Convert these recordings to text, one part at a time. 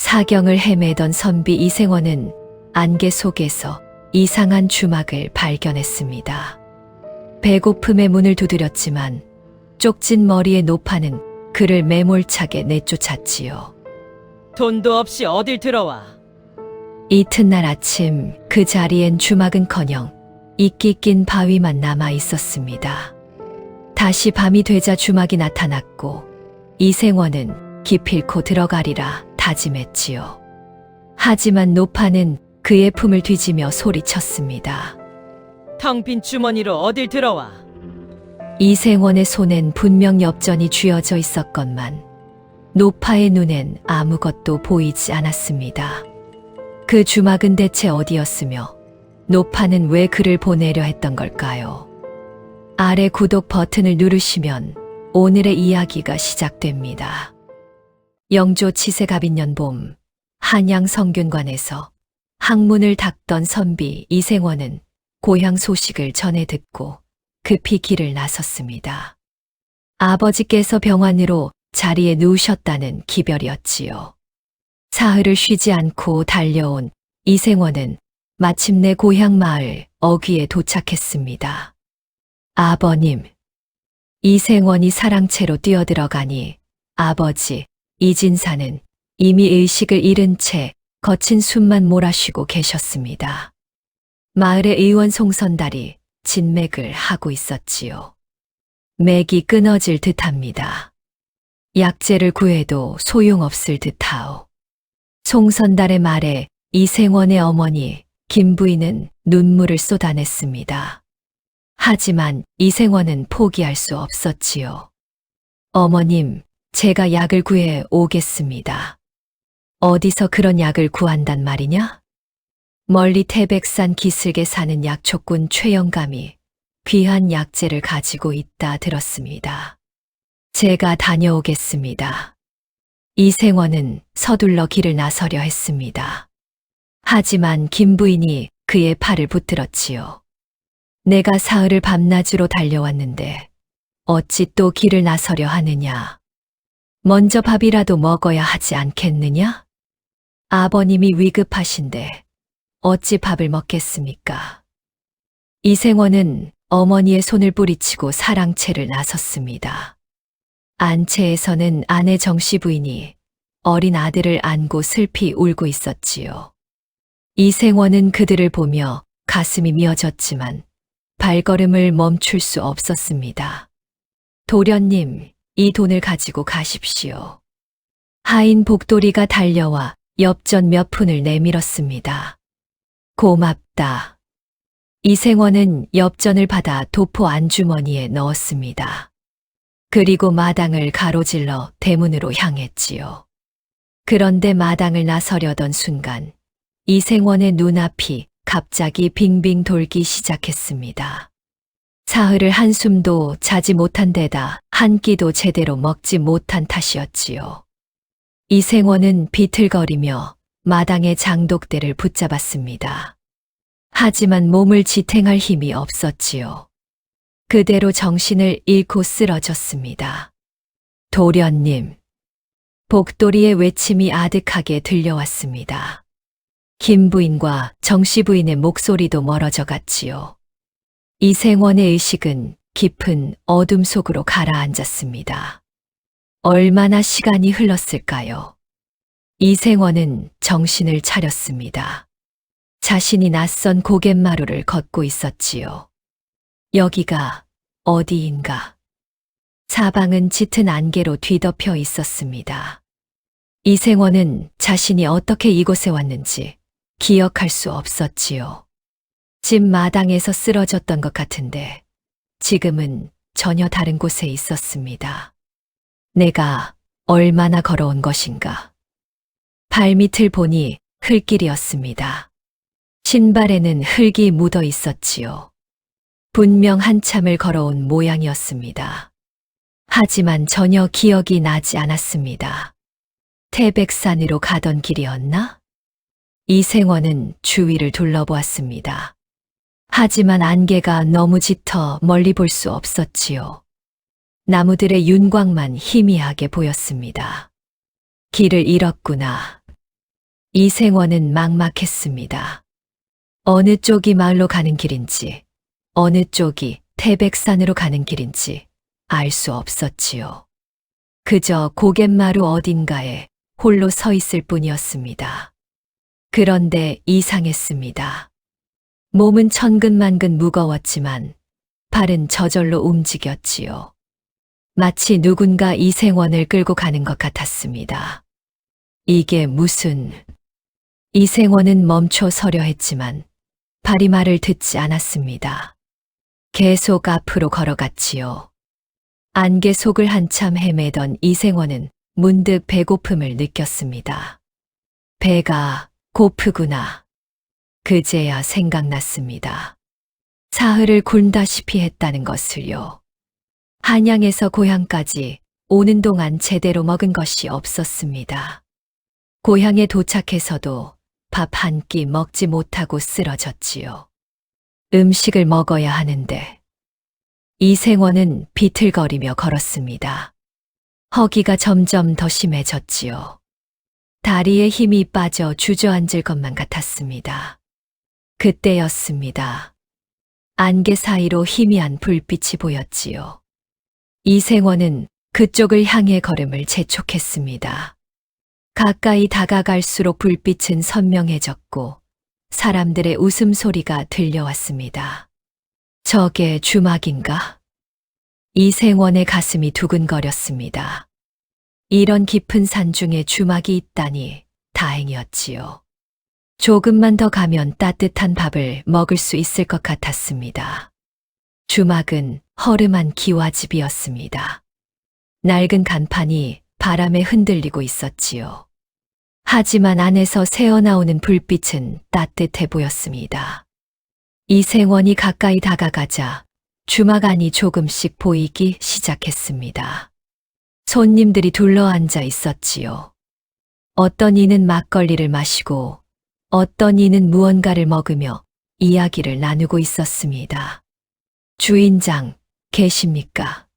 사경을 헤매던 선비 이생원은 안개 속에서 이상한 주막을 발견했습니다. 배고픔에 문을 두드렸지만 쪽진 머리의 노파는 그를 매몰차게 내쫓았지요. 돈도 없이 어딜 들어와. 이튿날 아침 그 자리엔 주막은커녕 이끼 낀 바위만 남아 있었습니다. 다시 밤이 되자 주막이 나타났고 이생원은 기필코 들어가리라 다짐했지요. 하지만 노파는 그의 품을 뒤지며 소리쳤습니다. 텅 빈 주머니로 어딜 들어와. 이생원의 손엔 분명 엽전이 쥐어져 있었건만 노파의 눈엔 아무것도 보이지 않았습니다. 그 주막은 대체 어디였으며 노파는 왜 그를 보내려 했던 걸까요? 아래 구독 버튼을 누르시면 오늘의 이야기가 시작됩니다. 영조 치세갑인년 봄 한양 성균관에서 학문을 닦던 선비 이생원은 고향 소식을 전해 듣고 급히 길을 나섰습니다. 아버지께서 병환으로 자리에 누우셨다는 기별이었지요. 사흘을 쉬지 않고 달려온 이생원은 마침내 고향 마을 어귀에 도착했습니다. 아버님, 이생원이 사랑채로 뛰어들어가니 아버지 이진사는 이미 의식을 잃은 채 거친 숨만 몰아쉬고 계셨습니다. 마을의 의원 송선달이 진맥을 하고 있었지요. 맥이 끊어질 듯합니다. 약재를 구해도 소용없을 듯하오. 송선달의 말에 이생원의 어머니 김부인은 눈물을 쏟아냈습니다. 하지만 이생원은 포기할 수 없었지요. 어머님, 제가 약을 구해 오겠습니다. 어디서 그런 약을 구한단 말이냐? 멀리 태백산 기슭에 사는 약초꾼 최영감이 귀한 약재를 가지고 있다 들었습니다. 제가 다녀오겠습니다. 이생원은 서둘러 길을 나서려 했습니다. 하지만 김부인이 그의 팔을 붙들었지요. 내가 사흘을 밤낮으로 달려왔는데 어찌 또 길을 나서려 하느냐? 먼저 밥이라도 먹어야 하지 않겠느냐? 아버님이 위급하신데 어찌 밥을 먹겠습니까? 이생원은 어머니의 손을 뿌리치고 사랑채를 나섰습니다. 안채에서는 아내 정씨 부인이 어린 아들을 안고 슬피 울고 있었지요. 이생원은 그들을 보며 가슴이 미어졌지만 발걸음을 멈출 수 없었습니다. 도련님, 이 돈을 가지고 가십시오. 하인 복돌이가 달려와 엽전 몇 푼을 내밀었습니다. 고맙다. 이생원은 엽전을 받아 도포 안주머니에 넣었습니다. 그리고 마당을 가로질러 대문으로 향했지요. 그런데 마당을 나서려던 순간 이생원의 눈앞이 갑자기 빙빙 돌기 시작했습니다. 사흘을 한숨도 자지 못한 데다 한 끼도 제대로 먹지 못한 탓이었지요. 이생원은 비틀거리며 마당의 장독대를 붙잡았습니다. 하지만 몸을 지탱할 힘이 없었지요. 그대로 정신을 잃고 쓰러졌습니다. 도련님. 복돌이의 외침이 아득하게 들려왔습니다. 김부인과 정씨부인의 목소리도 멀어져 갔지요. 이생원의 의식은 깊은 어둠 속으로 가라앉았습니다. 얼마나 시간이 흘렀을까요? 이생원은 정신을 차렸습니다. 자신이 낯선 고갯마루를 걷고 있었지요. 여기가 어디인가? 사방은 짙은 안개로 뒤덮여 있었습니다. 이생원은 자신이 어떻게 이곳에 왔는지 기억할 수 없었지요. 집 마당에서 쓰러졌던 것 같은데 지금은 전혀 다른 곳에 있었습니다. 내가 얼마나 걸어온 것인가. 발밑을 보니 흙길이었습니다. 신발에는 흙이 묻어 있었지요. 분명 한참을 걸어온 모양이었습니다. 하지만 전혀 기억이 나지 않았습니다. 태백산으로 가던 길이었나? 이생원은 주위를 둘러보았습니다. 하지만 안개가 너무 짙어 멀리 볼 수 없었지요. 나무들의 윤곽만 희미하게 보였습니다. 길을 잃었구나. 이생원은 막막했습니다. 어느 쪽이 마을로 가는 길인지, 어느 쪽이 태백산으로 가는 길인지 알 수 없었지요. 그저 고갯마루 어딘가에 홀로 서 있을 뿐이었습니다. 그런데 이상했습니다. 몸은 천근만근 무거웠지만 발은 저절로 움직였지요. 마치 누군가 이생원을 끌고 가는 것 같았습니다. 이게 무슨... 이생원은 멈춰 서려 했지만 발이 말을 듣지 않았습니다. 계속 앞으로 걸어갔지요. 안개 속을 한참 헤매던 이생원은 문득 배고픔을 느꼈습니다. 배가 고프구나. 그제야 생각났습니다. 사흘을 굶다시피 했다는 것을요. 한양에서 고향까지 오는 동안 제대로 먹은 것이 없었습니다. 고향에 도착해서도 밥 한 끼 먹지 못하고 쓰러졌지요. 음식을 먹어야 하는데 이생원은 비틀거리며 걸었습니다. 허기가 점점 더 심해졌지요. 다리에 힘이 빠져 주저앉을 것만 같았습니다. 그때였습니다. 안개 사이로 희미한 불빛이 보였지요. 이생원은 그쪽을 향해 걸음을 재촉했습니다. 가까이 다가갈수록 불빛은 선명해졌고 사람들의 웃음소리가 들려왔습니다. 저게 주막인가? 이생원의 가슴이 두근거렸습니다. 이런 깊은 산 중에 주막이 있다니 다행이었지요. 조금만 더 가면 따뜻한 밥을 먹을 수 있을 것 같았습니다. 주막은 허름한 기와집이었습니다. 낡은 간판이 바람에 흔들리고 있었지요. 하지만 안에서 새어나오는 불빛은 따뜻해 보였습니다. 이생원이 가까이 다가가자 주막 안이 조금씩 보이기 시작했습니다. 손님들이 둘러앉아 있었지요. 어떤 이는 막걸리를 마시고 어떤 이는 무언가를 먹으며 이야기를 나누고 있었습니다. 주인장, 계십니까?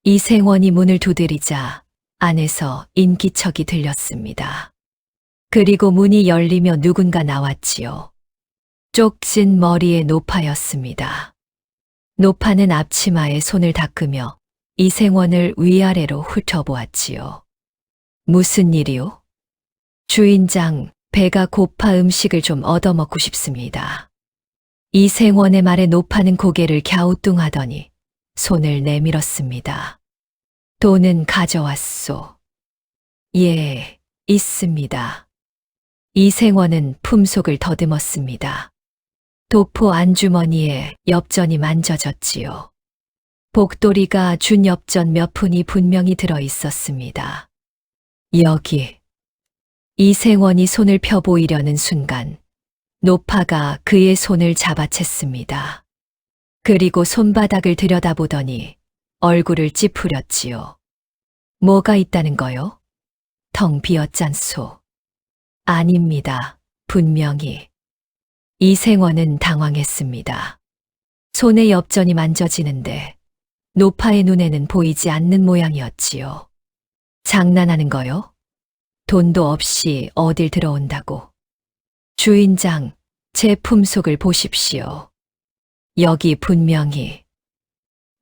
이생원이 문을 두드리자 안에서 인기척이 들렸습니다. 그리고 문이 열리며 누군가 나왔지요. 쪽진 머리의 노파였습니다. 노파는 앞치마에 손을 닦으며 이생원을 위아래로 훑어보았지요. 무슨 일이요? 주인장, 배가 고파 음식을 좀 얻어먹고 싶습니다. 이생원의 말에 노파는 고개를 갸우뚱하더니 손을 내밀었습니다. 돈은 가져왔소. 예, 있습니다. 이생원은 품속을 더듬었습니다. 도포 안주머니에 엽전이 만져졌지요. 복돌이가 준 엽전 몇 푼이 분명히 들어 있었습니다. 여기. 이생원이 손을 펴 보이려는 순간 노파가 그의 손을 잡아챘습니다. 그리고 손바닥을 들여다보더니 얼굴을 찌푸렸지요. 뭐가 있다는 거요? 텅 비었잖소. 아닙니다. 분명히. 이생원은 당황했습니다. 손에 엽전이 만져지는데 노파의 눈에는 보이지 않는 모양이었지요. 장난하는 거요? 돈도 없이 어딜 들어온다고. 주인장, 제 품속을 보십시오. 여기 분명히.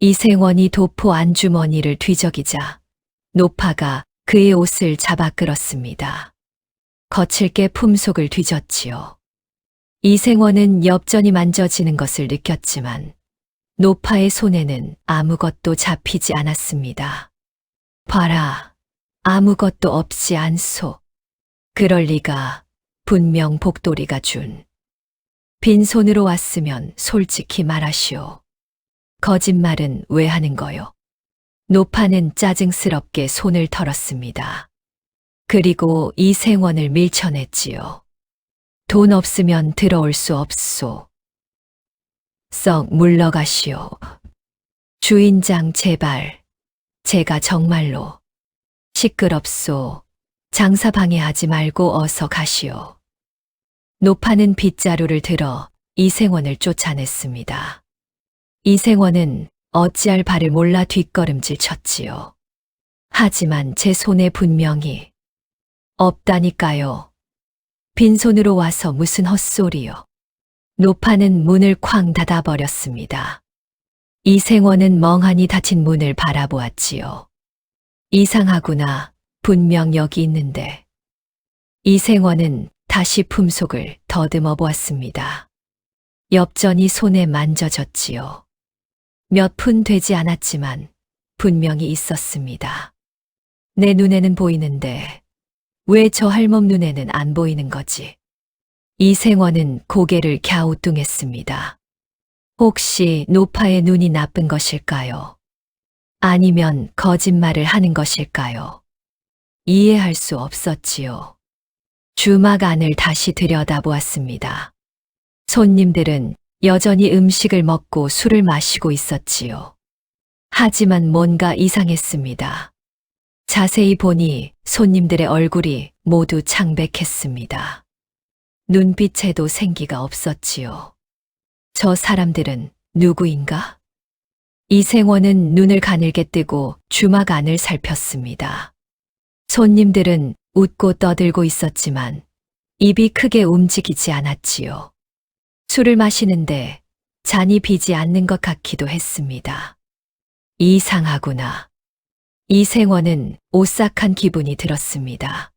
이생원이 도포 안주머니를 뒤적이자 노파가 그의 옷을 잡아 끌었습니다. 거칠게 품속을 뒤졌지요. 이생원은 엽전이 만져지는 것을 느꼈지만 노파의 손에는 아무것도 잡히지 않았습니다. 봐라, 아무것도 없지 않소. 그럴 리가. 분명 복돌이가 준. 빈손으로 왔으면 솔직히 말하시오. 거짓말은 왜 하는 거요? 노파는 짜증스럽게 손을 털었습니다. 그리고 이생원을 밀쳐냈지요. 돈 없으면 들어올 수 없소. 썩 물러가시오. 주인장 제발. 제가 정말로. 시끄럽소. 장사 방해하지 말고 어서 가시오. 노파는 빗자루를 들어 이생원을 쫓아냈습니다. 이생원은 어찌할 바를 몰라 뒷걸음질 쳤지요. 하지만 제 손에 분명히 없다니까요. 빈손으로 와서 무슨 헛소리요. 노파는 문을 쾅 닫아버렸습니다. 이생원은 멍하니 닫힌 문을 바라보았지요. 이상하구나. 분명 여기 있는데. 이생원은 다시 품속을 더듬어 보았습니다. 엽전이 손에 만져졌지요. 몇 푼 되지 않았지만 분명히 있었습니다. 내 눈에는 보이는데 왜 저 할멈 눈에는 안 보이는 거지? 이생원은 고개를 갸우뚱했습니다. 혹시 노파의 눈이 나쁜 것일까요? 아니면 거짓말을 하는 것일까요? 이해할 수 없었지요. 주막 안을 다시 들여다보았습니다. 손님들은 여전히 음식을 먹고 술을 마시고 있었지요. 하지만 뭔가 이상했습니다. 자세히 보니 손님들의 얼굴이 모두 창백했습니다. 눈빛에도 생기가 없었지요. 저 사람들은 누구인가? 이생원은 눈을 가늘게 뜨고 주막 안을 살폈습니다. 손님들은 웃고 떠들고 있었지만 입이 크게 움직이지 않았지요. 술을 마시는데 잔이 비지 않는 것 같기도 했습니다. 이상하구나. 이생원은 오싹한 기분이 들었습니다.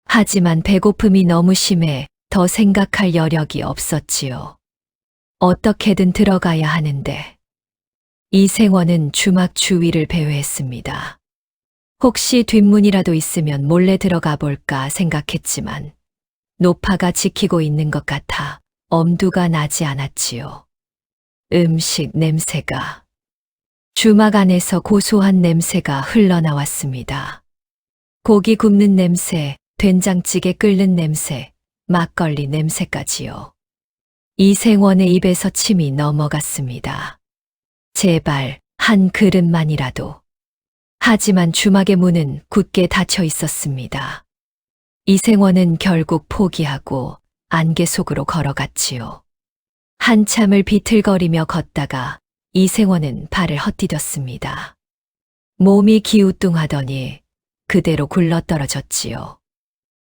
하지만 배고픔이 너무 심해 더 생각할 여력이 없었지요. 어떻게든 들어가야 하는데. 이생원은 주막 주위를 배회했습니다. 혹시 뒷문이라도 있으면 몰래 들어가 볼까 생각했지만 노파가 지키고 있는 것 같아 엄두가 나지 않았지요. 음식 냄새가. 주막 안에서 고소한 냄새가 흘러나왔습니다. 고기 굽는 냄새, 된장찌개 끓는 냄새, 막걸리 냄새까지요. 이생원의 입에서 침이 넘어갔습니다. 제발 한 그릇만이라도. 하지만 주막의 문은 굳게 닫혀 있었습니다. 이생원은 결국 포기하고 안개 속으로 걸어갔지요. 한참을 비틀거리며 걷다가 이생원은 발을 헛디뎠습니다. 몸이 기우뚱하더니 그대로 굴러떨어졌지요.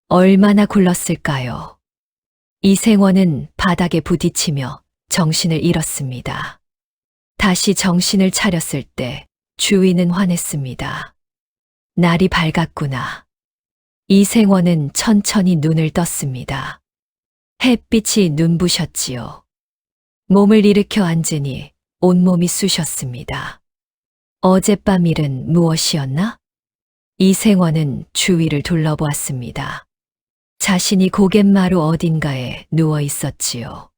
얼마나 굴렀을까요? 이생원은 바닥에 부딪히며 정신을 잃었습니다. 다시 정신을 차렸을 때 주위는 환했습니다. 날이 밝았구나. 이생원은 천천히 눈을 떴습니다. 햇빛이 눈부셨지요. 몸을 일으켜 앉으니 온몸이 쑤셨습니다. 어젯밤 일은 무엇이었나? 이생원은 주위를 둘러보았습니다. 자신이 고갯마루 어딘가에 누워 있었지요.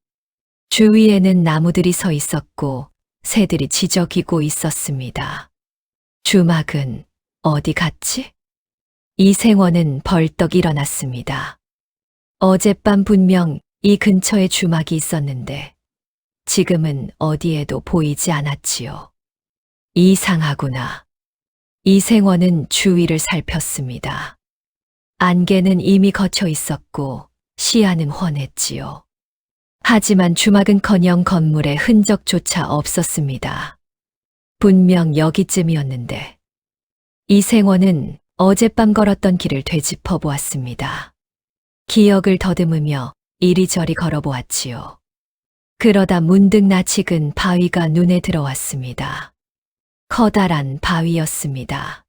주위에는 나무들이 서 있었고 새들이 지저귀고 있었습니다. 주막은 어디 갔지? 이생원은 벌떡 일어났습니다. 어젯밤 분명 이 근처에 주막이 있었는데 지금은 어디에도 보이지 않았지요. 이상하구나. 이생원은 주위를 살폈습니다. 안개는 이미 걷혀 있었고 시야는 훤했지요. 하지만 주막은커녕 건물의 흔적조차 없었습니다. 분명 여기쯤이었는데. 이생원은 어젯밤 걸었던 길을 되짚어 보았습니다. 기억을 더듬으며 이리저리 걸어보았지요. 그러다 문득 낯익은 바위가 눈에 들어왔습니다. 커다란 바위였습니다.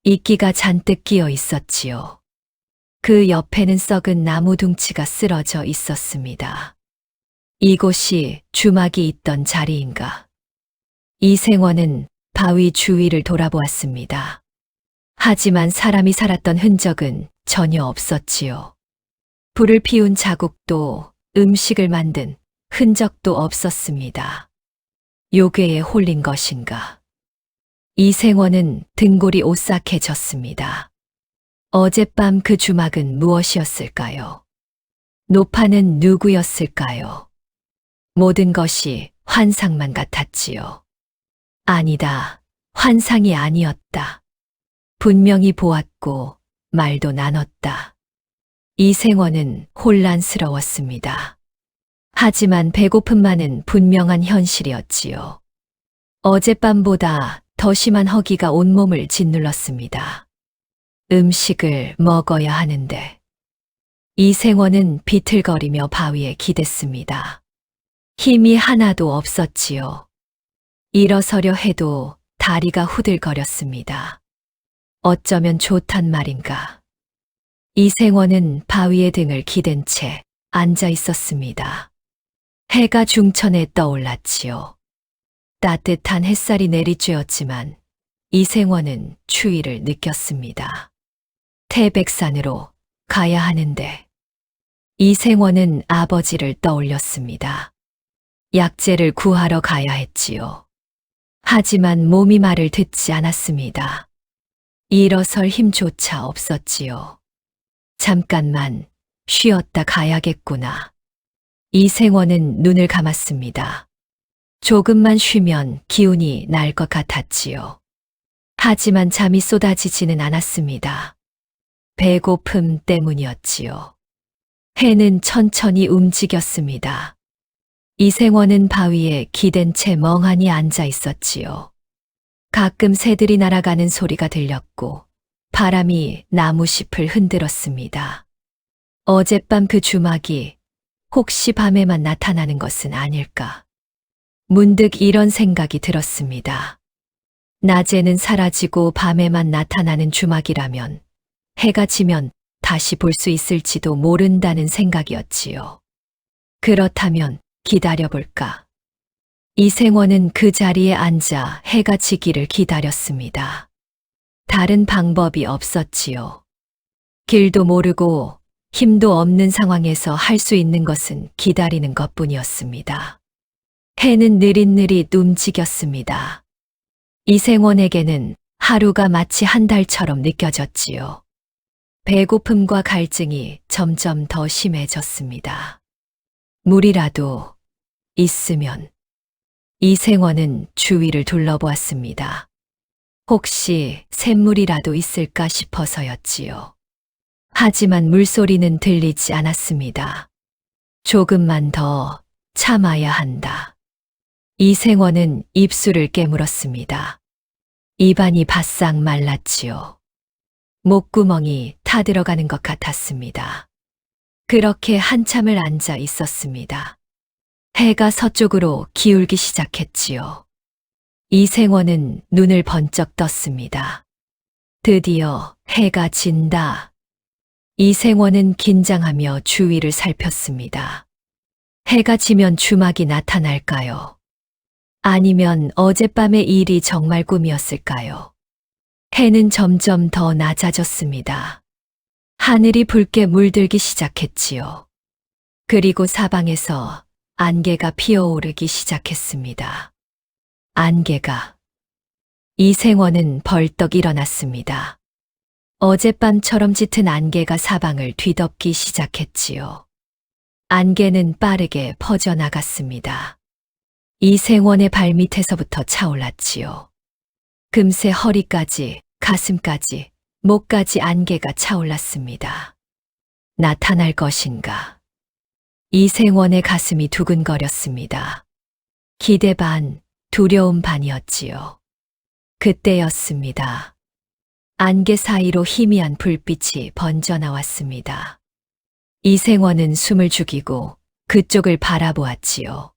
이끼가 잔뜩 끼어 있었지요. 그 옆에는 썩은 나무 둥치가 쓰러져 있었습니다. 이곳이 주막이 있던 자리인가? 이생원은 바위 주위를 돌아보았습니다. 하지만 사람이 살았던 흔적은 전혀 없었지요. 불을 피운 자국도 음식을 만든 흔적도 없었습니다. 요괴에 홀린 것인가? 이생원은 등골이 오싹해졌습니다. 어젯밤 그 주막은 무엇이었을까요? 노파는 누구였을까요? 모든 것이 환상만 같았지요. 아니다, 환상이 아니었다. 분명히 보았고 말도 나눴다. 이생원은 혼란스러웠습니다. 하지만 배고픔만은 분명한 현실이었지요. 어젯밤보다 더 심한 허기가 온몸을 짓눌렀습니다. 음식을 먹어야 하는데. 이생원은 비틀거리며 바위에 기댔습니다. 힘이 하나도 없었지요. 일어서려 해도 다리가 후들거렸습니다. 어쩌면 좋단 말인가. 이생원은 바위에 등을 기댄 채 앉아 있었습니다. 해가 중천에 떠올랐지요. 따뜻한 햇살이 내리쬐었지만 이생원은 추위를 느꼈습니다. 태백산으로 가야 하는데 이생원은 아버지를 떠올렸습니다. 약재를 구하러 가야 했지요. 하지만 몸이 말을 듣지 않았습니다. 일어설 힘조차 없었지요. 잠깐만 쉬었다 가야겠구나. 이생원은 눈을 감았습니다. 조금만 쉬면 기운이 날 것 같았지요. 하지만 잠이 쏟아지지는 않았습니다. 배고픔 때문이었지요. 해는 천천히 움직였습니다. 이생원은 바위에 기댄 채 멍하니 앉아 있었지요. 가끔 새들이 날아가는 소리가 들렸고 바람이 나무잎을 흔들었습니다. 어젯밤 그 주막이 혹시 밤에만 나타나는 것은 아닐까. 문득 이런 생각이 들었습니다. 낮에는 사라지고 밤에만 나타나는 주막이라면 해가 지면 다시 볼 수 있을지도 모른다는 생각이었지요. 그렇다면 기다려볼까? 이생원은 그 자리에 앉아 해가 지기를 기다렸습니다. 다른 방법이 없었지요. 길도 모르고 힘도 없는 상황에서 할 수 있는 것은 기다리는 것뿐이었습니다. 해는 느릿느릿 움직였습니다. 이생원에게는 하루가 마치 한 달처럼 느껴졌지요. 배고픔과 갈증이 점점 더 심해졌습니다. 물이라도 있으면. 이생원은 주위를 둘러보았습니다. 혹시 샘물이라도 있을까 싶어서였지요. 하지만 물소리는 들리지 않았습니다. 조금만 더 참아야 한다. 이생원은 입술을 깨물었습니다. 입안이 바싹 말랐지요. 목구멍이 타들어가는 것 같았습니다. 그렇게 한참을 앉아 있었습니다. 해가 서쪽으로 기울기 시작했지요. 이생원은 눈을 번쩍 떴습니다. 드디어 해가 진다. 이생원은 긴장하며 주위를 살폈습니다. 해가 지면 주막이 나타날까요? 아니면 어젯밤의 일이 정말 꿈이었을까요? 해는 점점 더 낮아졌습니다. 하늘이 붉게 물들기 시작했지요. 그리고 사방에서 안개가 피어오르기 시작했습니다. 안개가. 이생원은 벌떡 일어났습니다. 어젯밤처럼 짙은 안개가 사방을 뒤덮기 시작했지요. 안개는 빠르게 퍼져나갔습니다. 이생원의 발밑에서부터 차올랐지요. 금세 허리까지, 가슴까지, 목까지 안개가 차올랐습니다. 나타날 것인가? 이생원의 가슴이 두근거렸습니다. 기대 반, 두려움 반이었지요. 그때였습니다. 안개 사이로 희미한 불빛이 번져 나왔습니다. 이생원은 숨을 죽이고 그쪽을 바라보았지요.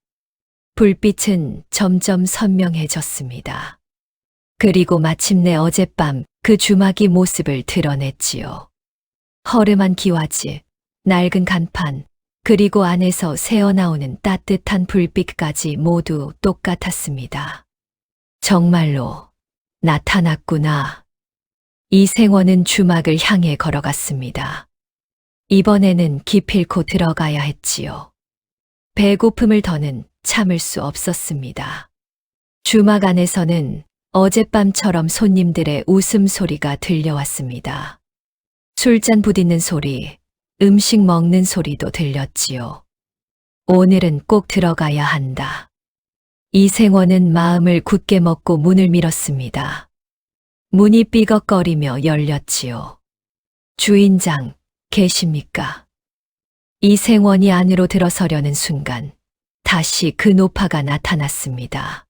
불빛은 점점 선명해졌습니다. 그리고 마침내 어젯밤 그 주막이 모습을 드러냈지요. 허름한 기와지, 낡은 간판, 그리고 안에서 새어나오는 따뜻한 불빛까지 모두 똑같았습니다. 정말로 나타났구나. 이생원은 주막을 향해 걸어갔습니다. 이번에는 기필코 들어가야 했지요. 배고픔을 더는 참을 수 없었습니다. 주막 안에서는 어젯밤처럼 손님들의 웃음소리가 들려왔습니다. 술잔 부딪는 소리, 음식 먹는 소리도 들렸지요. 오늘은 꼭 들어가야 한다. 이생원은 마음을 굳게 먹고 문을 밀었습니다. 문이 삐걱거리며 열렸지요. 주인장, 계십니까? 이생원이 안으로 들어서려는 순간 다시 그 노파가 나타났습니다.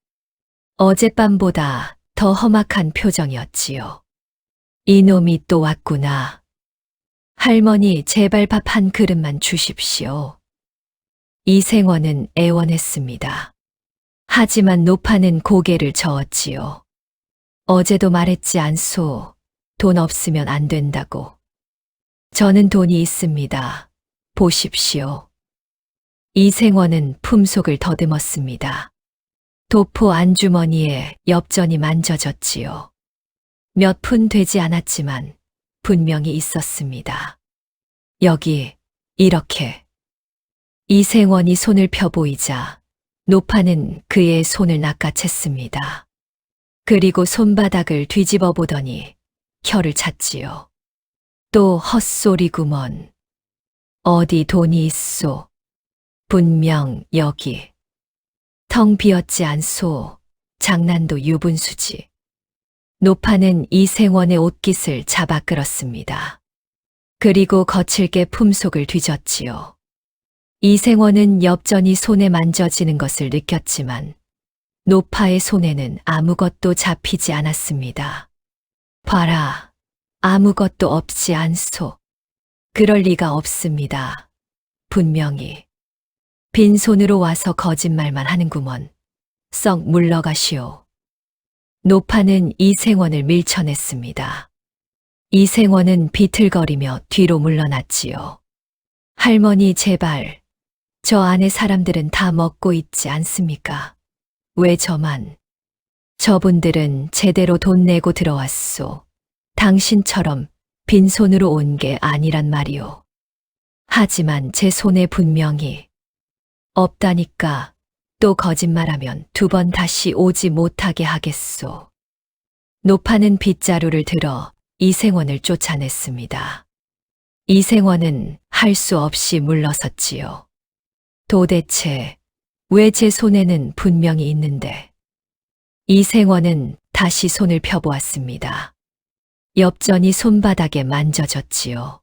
어젯밤보다 더 험악한 표정이었지요. 이놈이 또 왔구나. 할머니, 제발 밥 한 그릇만 주십시오. 이생원은 애원했습니다. 하지만 노파는 고개를 저었지요. 어제도 말했지 않소. 돈 없으면 안 된다고. 저는 돈이 있습니다. 보십시오. 이생원은 품속을 더듬었습니다. 도포 안주머니에 엽전이 만져졌지요. 몇 푼 되지 않았지만 분명히 있었습니다. 여기, 이렇게. 이생원이 손을 펴 보이자 노파는 그의 손을 낚아챘습니다. 그리고 손바닥을 뒤집어 보더니 혀를 찼지요. 또 헛소리구먼. 어디 돈이 있소? 분명 여기. 텅 비었지 않소. 장난도 유분수지. 노파는 이생원의 옷깃을 잡아 끌었습니다. 그리고 거칠게 품속을 뒤졌지요. 이생원은 엽전이 손에 만져지는 것을 느꼈지만 노파의 손에는 아무것도 잡히지 않았습니다. 봐라, 아무것도 없지 않소. 그럴 리가 없습니다. 분명히. 빈손으로 와서 거짓말만 하는구먼. 썩 물러가시오. 노파는 이생원을 밀쳐냈습니다. 이생원은 비틀거리며 뒤로 물러났지요. 할머니, 제발. 저 안에 사람들은 다 먹고 있지 않습니까? 왜 저만? 저분들은 제대로 돈 내고 들어왔소. 당신처럼 빈손으로 온 게 아니란 말이오. 하지만 제 손에 분명히 없다니까. 또 거짓말하면 2번 다시 오지 못하게 하겠소. 노파는 빗자루를 들어 이생원을 쫓아냈습니다. 이생원은 할 수 없이 물러섰지요. 도대체 왜 제 손에는 분명히 있는데? 이생원은 다시 손을 펴보았습니다. 엽전이 손바닥에 만져졌지요.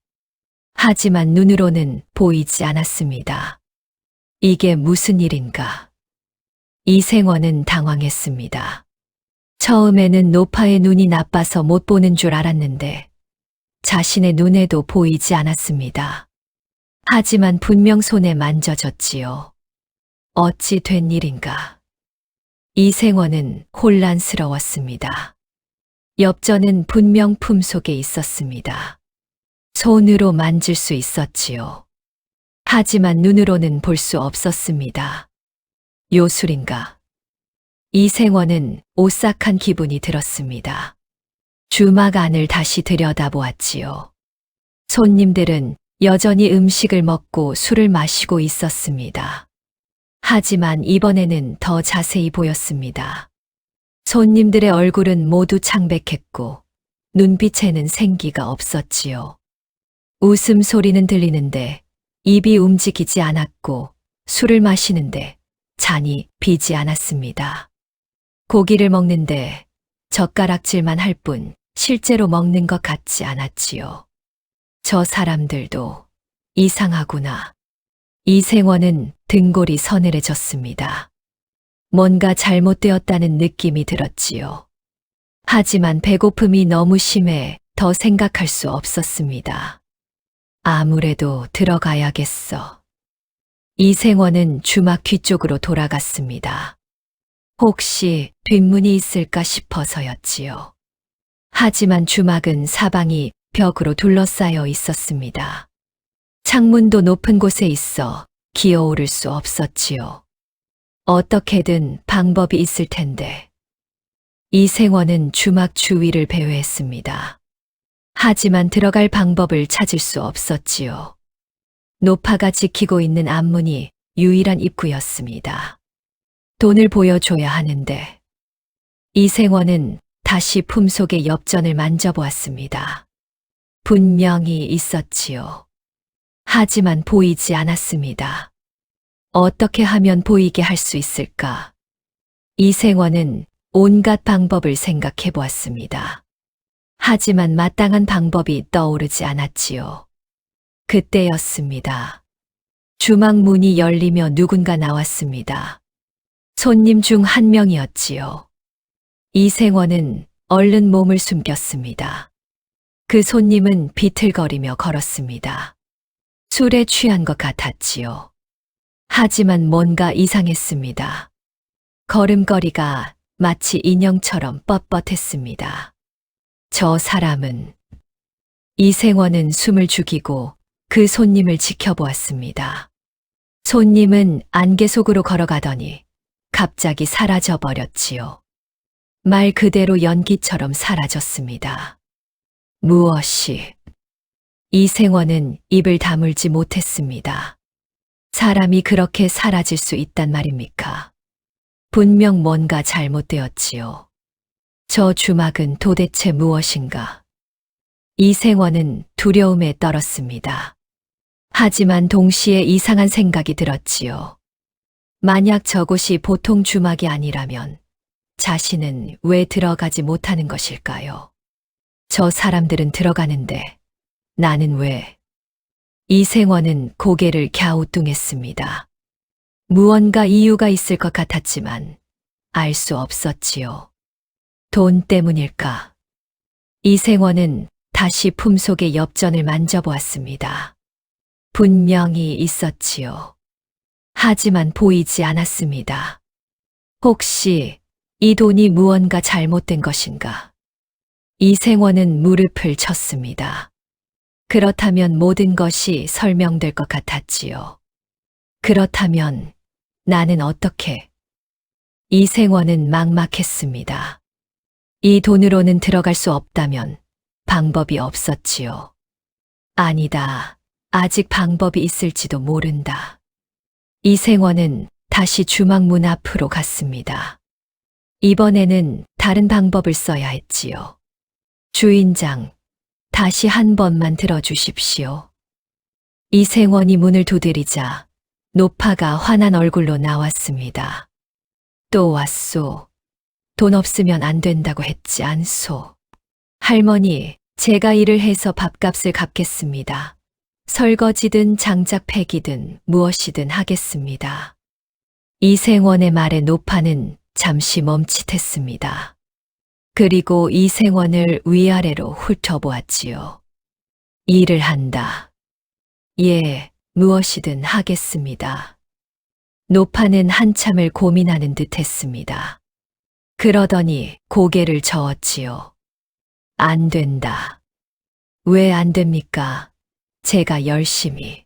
하지만 눈으로는 보이지 않았습니다. 이게 무슨 일인가? 이생원은 당황했습니다. 처음에는 노파의 눈이 나빠서 못 보는 줄 알았는데 자신의 눈에도 보이지 않았습니다. 하지만 분명 손에 만져졌지요. 어찌 된 일인가? 이생원은 혼란스러웠습니다. 엽전은 분명 품속에 있었습니다. 손으로 만질 수 있었지요. 하지만 눈으로는 볼 수 없었습니다. 요술인가? 이생원은 오싹한 기분이 들었습니다. 주막 안을 다시 들여다보았지요. 손님들은 여전히 음식을 먹고 술을 마시고 있었습니다. 하지만 이번에는 더 자세히 보였습니다. 손님들의 얼굴은 모두 창백했고 눈빛에는 생기가 없었지요. 웃음소리는 들리는데 입이 움직이지 않았고 술을 마시는데 잔이 비지 않았습니다. 고기를 먹는데 젓가락질만 할 뿐 실제로 먹는 것 같지 않았지요. 저 사람들도 이상하구나. 이생원은 등골이 서늘해졌습니다. 뭔가 잘못되었다는 느낌이 들었지요. 하지만 배고픔이 너무 심해 더 생각할 수 없었습니다. 아무래도 들어가야겠어. 이생원은 주막 뒤쪽으로 돌아갔습니다. 혹시 뒷문이 있을까 싶어서였지요. 하지만 주막은 사방이 벽으로 둘러싸여 있었습니다. 창문도 높은 곳에 있어 기어오를 수 없었지요. 어떻게든 방법이 있을 텐데. 이생원은 주막 주위를 배회했습니다. 하지만 들어갈 방법을 찾을 수 없었지요. 노파가 지키고 있는 앞문이 유일한 입구였습니다. 돈을 보여줘야 하는데. 이생원은 다시 품속의 엽전을 만져보았습니다. 분명히 있었지요. 하지만 보이지 않았습니다. 어떻게 하면 보이게 할 수 있을까? 이생원은 온갖 방법을 생각해 보았습니다. 하지만 마땅한 방법이 떠오르지 않았지요. 그때였습니다. 주막 문이 열리며 누군가 나왔습니다. 손님 중 한 명이었지요. 이생원은 얼른 몸을 숨겼습니다. 그 손님은 비틀거리며 걸었습니다. 술에 취한 것 같았지요. 하지만 뭔가 이상했습니다. 걸음걸이가 마치 인형처럼 뻣뻣했습니다. 저 사람은, 이생원은 숨을 죽이고 그 손님을 지켜보았습니다. 손님은 안개 속으로 걸어가더니 갑자기 사라져 버렸지요. 말 그대로 연기처럼 사라졌습니다. 무엇이? 이생원은 입을 다물지 못했습니다. 사람이 그렇게 사라질 수 있단 말입니까? 분명 뭔가 잘못되었지요. 저 주막은 도대체 무엇인가? 이생원은 두려움에 떨었습니다. 하지만 동시에 이상한 생각이 들었지요. 만약 저곳이 보통 주막이 아니라면 자신은 왜 들어가지 못하는 것일까요? 저 사람들은 들어가는데 나는 왜? 이생원은 고개를 갸우뚱했습니다. 무언가 이유가 있을 것 같았지만 알 수 없었지요. 돈 때문일까? 이생원은 다시 품속의 엽전을 만져보았습니다. 분명히 있었지요. 하지만 보이지 않았습니다. 혹시 이 돈이 무언가 잘못된 것인가? 이생원은 무릎을 쳤습니다. 그렇다면 모든 것이 설명될 것 같았지요. 그렇다면 나는 어떻게? 이생원은 막막했습니다. 이 돈으로는 들어갈 수 없다면 방법이 없었지요. 아니다. 아직 방법이 있을지도 모른다. 이생원은 다시 주막 문 앞으로 갔습니다. 이번에는 다른 방법을 써야 했지요. 주인장, 다시 한 번만 들어주십시오. 이생원이 문을 두드리자 노파가 화난 얼굴로 나왔습니다. 또 왔소. 돈 없으면 안 된다고 했지 않소. 할머니, 제가 일을 해서 밥값을 갚겠습니다. 설거지든 장작 패기든 무엇이든 하겠습니다. 이생원의 말에 노파는 잠시 멈칫했습니다. 그리고 이생원을 위아래로 훑어보았지요. 일을 한다. 예, 무엇이든 하겠습니다. 노파는 한참을 고민하는 듯 했습니다. 그러더니 고개를 저었지요. 안 된다. 왜 안 됩니까? 제가 열심히.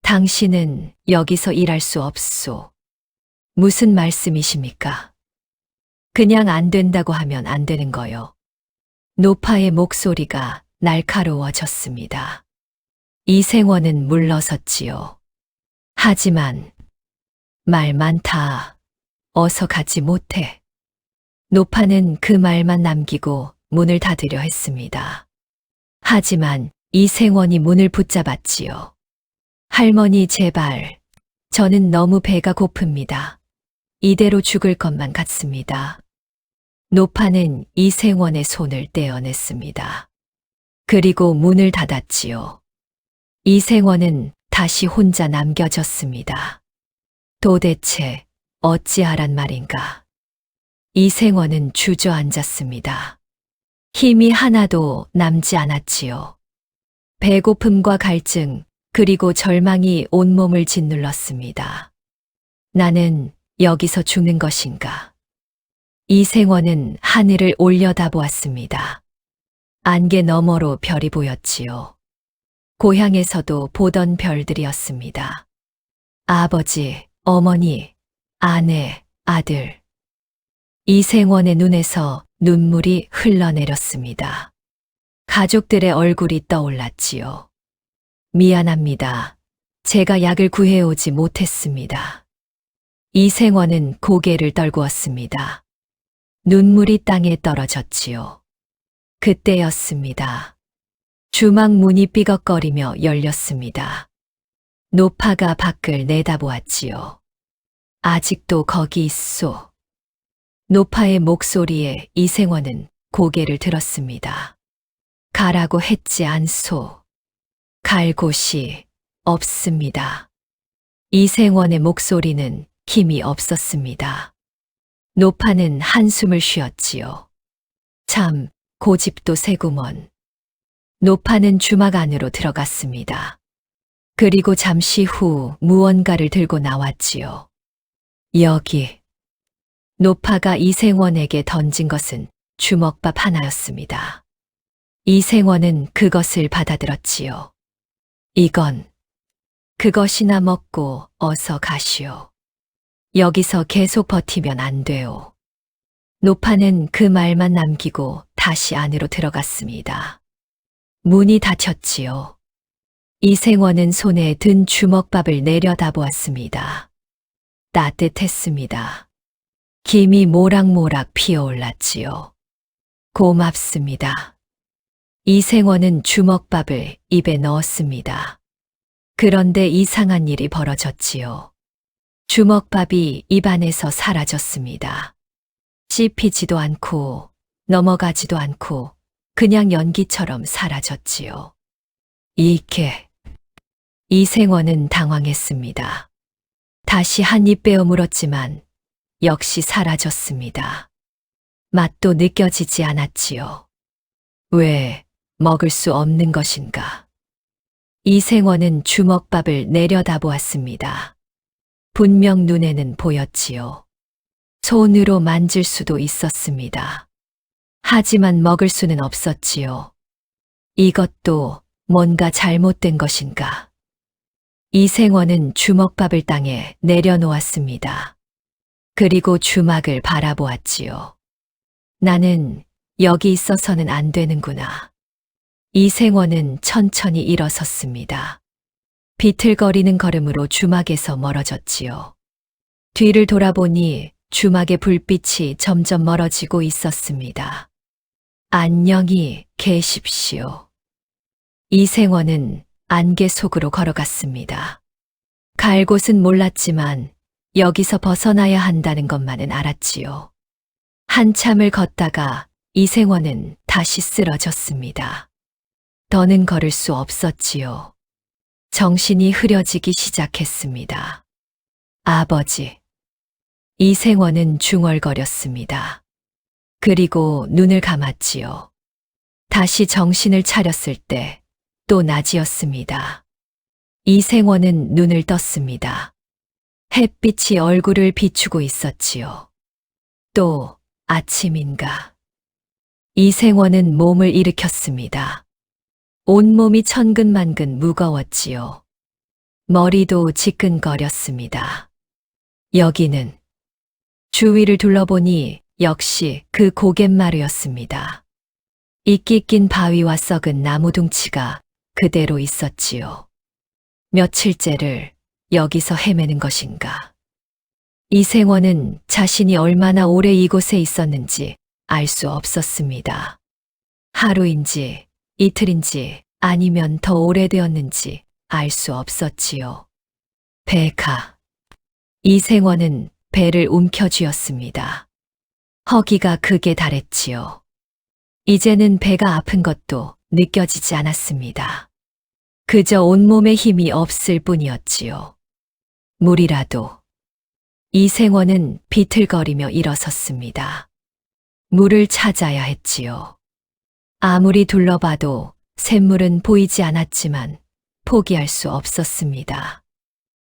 당신은 여기서 일할 수 없소. 무슨 말씀이십니까? 그냥 안 된다고 하면 안 되는 거요. 노파의 목소리가 날카로워졌습니다. 이생원은 물러섰지요. 하지만 말 많다. 어서 가지 못해. 노파는 그 말만 남기고 문을 닫으려 했습니다. 하지만 이생원이 문을 붙잡았지요. 할머니 제발, 저는 너무 배가 고픕니다. 이대로 죽을 것만 같습니다. 노파는 이생원의 손을 떼어냈습니다. 그리고 문을 닫았지요. 이생원은 다시 혼자 남겨졌습니다. 도대체 어찌하란 말인가? 이생원은 주저앉았습니다. 힘이 하나도 남지 않았지요. 배고픔과 갈증, 그리고 절망이 온몸을 짓눌렀습니다. 나는 여기서 죽는 것인가? 이생원은 하늘을 올려다보았습니다. 안개 너머로 별이 보였지요. 고향에서도 보던 별들이었습니다. 아버지, 어머니, 아내, 아들. 이생원의 눈에서 눈물이 흘러내렸습니다. 가족들의 얼굴이 떠올랐지요. 미안합니다. 제가 약을 구해오지 못했습니다. 이생원은 고개를 떨구었습니다. 눈물이 땅에 떨어졌지요. 그때였습니다. 주막 문이 삐걱거리며 열렸습니다. 노파가 밖을 내다보았지요. 아직도 거기 있소. 노파의 목소리에 이생원은 고개를 들었습니다. 가라고 했지 않소. 갈 곳이 없습니다. 이생원의 목소리는 힘이 없었습니다. 노파는 한숨을 쉬었지요. 참, 고집도 세구먼. 노파는 주막 안으로 들어갔습니다. 그리고 잠시 후 무언가를 들고 나왔지요. 여기. 노파가 이생원에게 던진 것은 주먹밥 하나였습니다. 이생원은 그것을 받아들었지요. 이건 그것이나 먹고 어서 가시오. 여기서 계속 버티면 안 돼요. 노파는 그 말만 남기고 다시 안으로 들어갔습니다. 문이 닫혔지요. 이생원은 손에 든 주먹밥을 내려다보았습니다. 따뜻했습니다. 김이 모락모락 피어올랐지요. 고맙습니다. 이생원은 주먹밥을 입에 넣었습니다. 그런데 이상한 일이 벌어졌지요. 주먹밥이 입안에서 사라졌습니다. 씹히지도 않고 넘어가지도 않고 그냥 연기처럼 사라졌지요. 이게. 이생원은 당황했습니다. 다시 한 입 빼어 물었지만 역시 사라졌습니다. 맛도 느껴지지 않았지요. 왜 먹을 수 없는 것인가? 이생원은 주먹밥을 내려다보았습니다. 분명 눈에는 보였지요. 손으로 만질 수도 있었습니다. 하지만 먹을 수는 없었지요. 이것도 뭔가 잘못된 것인가? 이생원은 주먹밥을 땅에 내려놓았습니다. 그리고 주막을 바라보았지요. 나는 여기 있어서는 안 되는구나. 이생원은 천천히 일어섰습니다. 비틀거리는 걸음으로 주막에서 멀어졌지요. 뒤를 돌아보니 주막의 불빛이 점점 멀어지고 있었습니다. 안녕히 계십시오. 이생원은 안개 속으로 걸어갔습니다. 갈 곳은 몰랐지만 여기서 벗어나야 한다는 것만은 알았지요. 한참을 걷다가 이생원은 다시 쓰러졌습니다. 더는 걸을 수 없었지요. 정신이 흐려지기 시작했습니다. 아버지. 이생원은 중얼거렸습니다. 그리고 눈을 감았지요. 다시 정신을 차렸을 때 또 낮이었습니다. 이생원은 눈을 떴습니다. 햇빛이 얼굴을 비추고 있었지요. 또 아침인가. 이생원은 몸을 일으켰습니다. 온몸이 천근만근 무거웠지요. 머리도 지끈거렸습니다. 여기는. 주위를 둘러보니 역시 그 고갯마루였습니다. 이끼 낀 바위와 썩은 나무 둥치가 그대로 있었지요. 며칠째를 여기서 헤매는 것인가. 이생원은 자신이 얼마나 오래 이곳에 있었는지 알 수 없었습니다. 하루인지 이틀인지 아니면 더 오래되었는지 알 수 없었지요. 배가. 이생원은 배를 움켜쥐었습니다. 허기가 극에 달했지요. 이제는 배가 아픈 것도 느껴지지 않았습니다. 그저 온몸에 힘이 없을 뿐이었지요. 물이라도. 이생원은 비틀거리며 일어섰습니다. 물을 찾아야 했지요. 아무리 둘러봐도 샘물은 보이지 않았지만 포기할 수 없었습니다.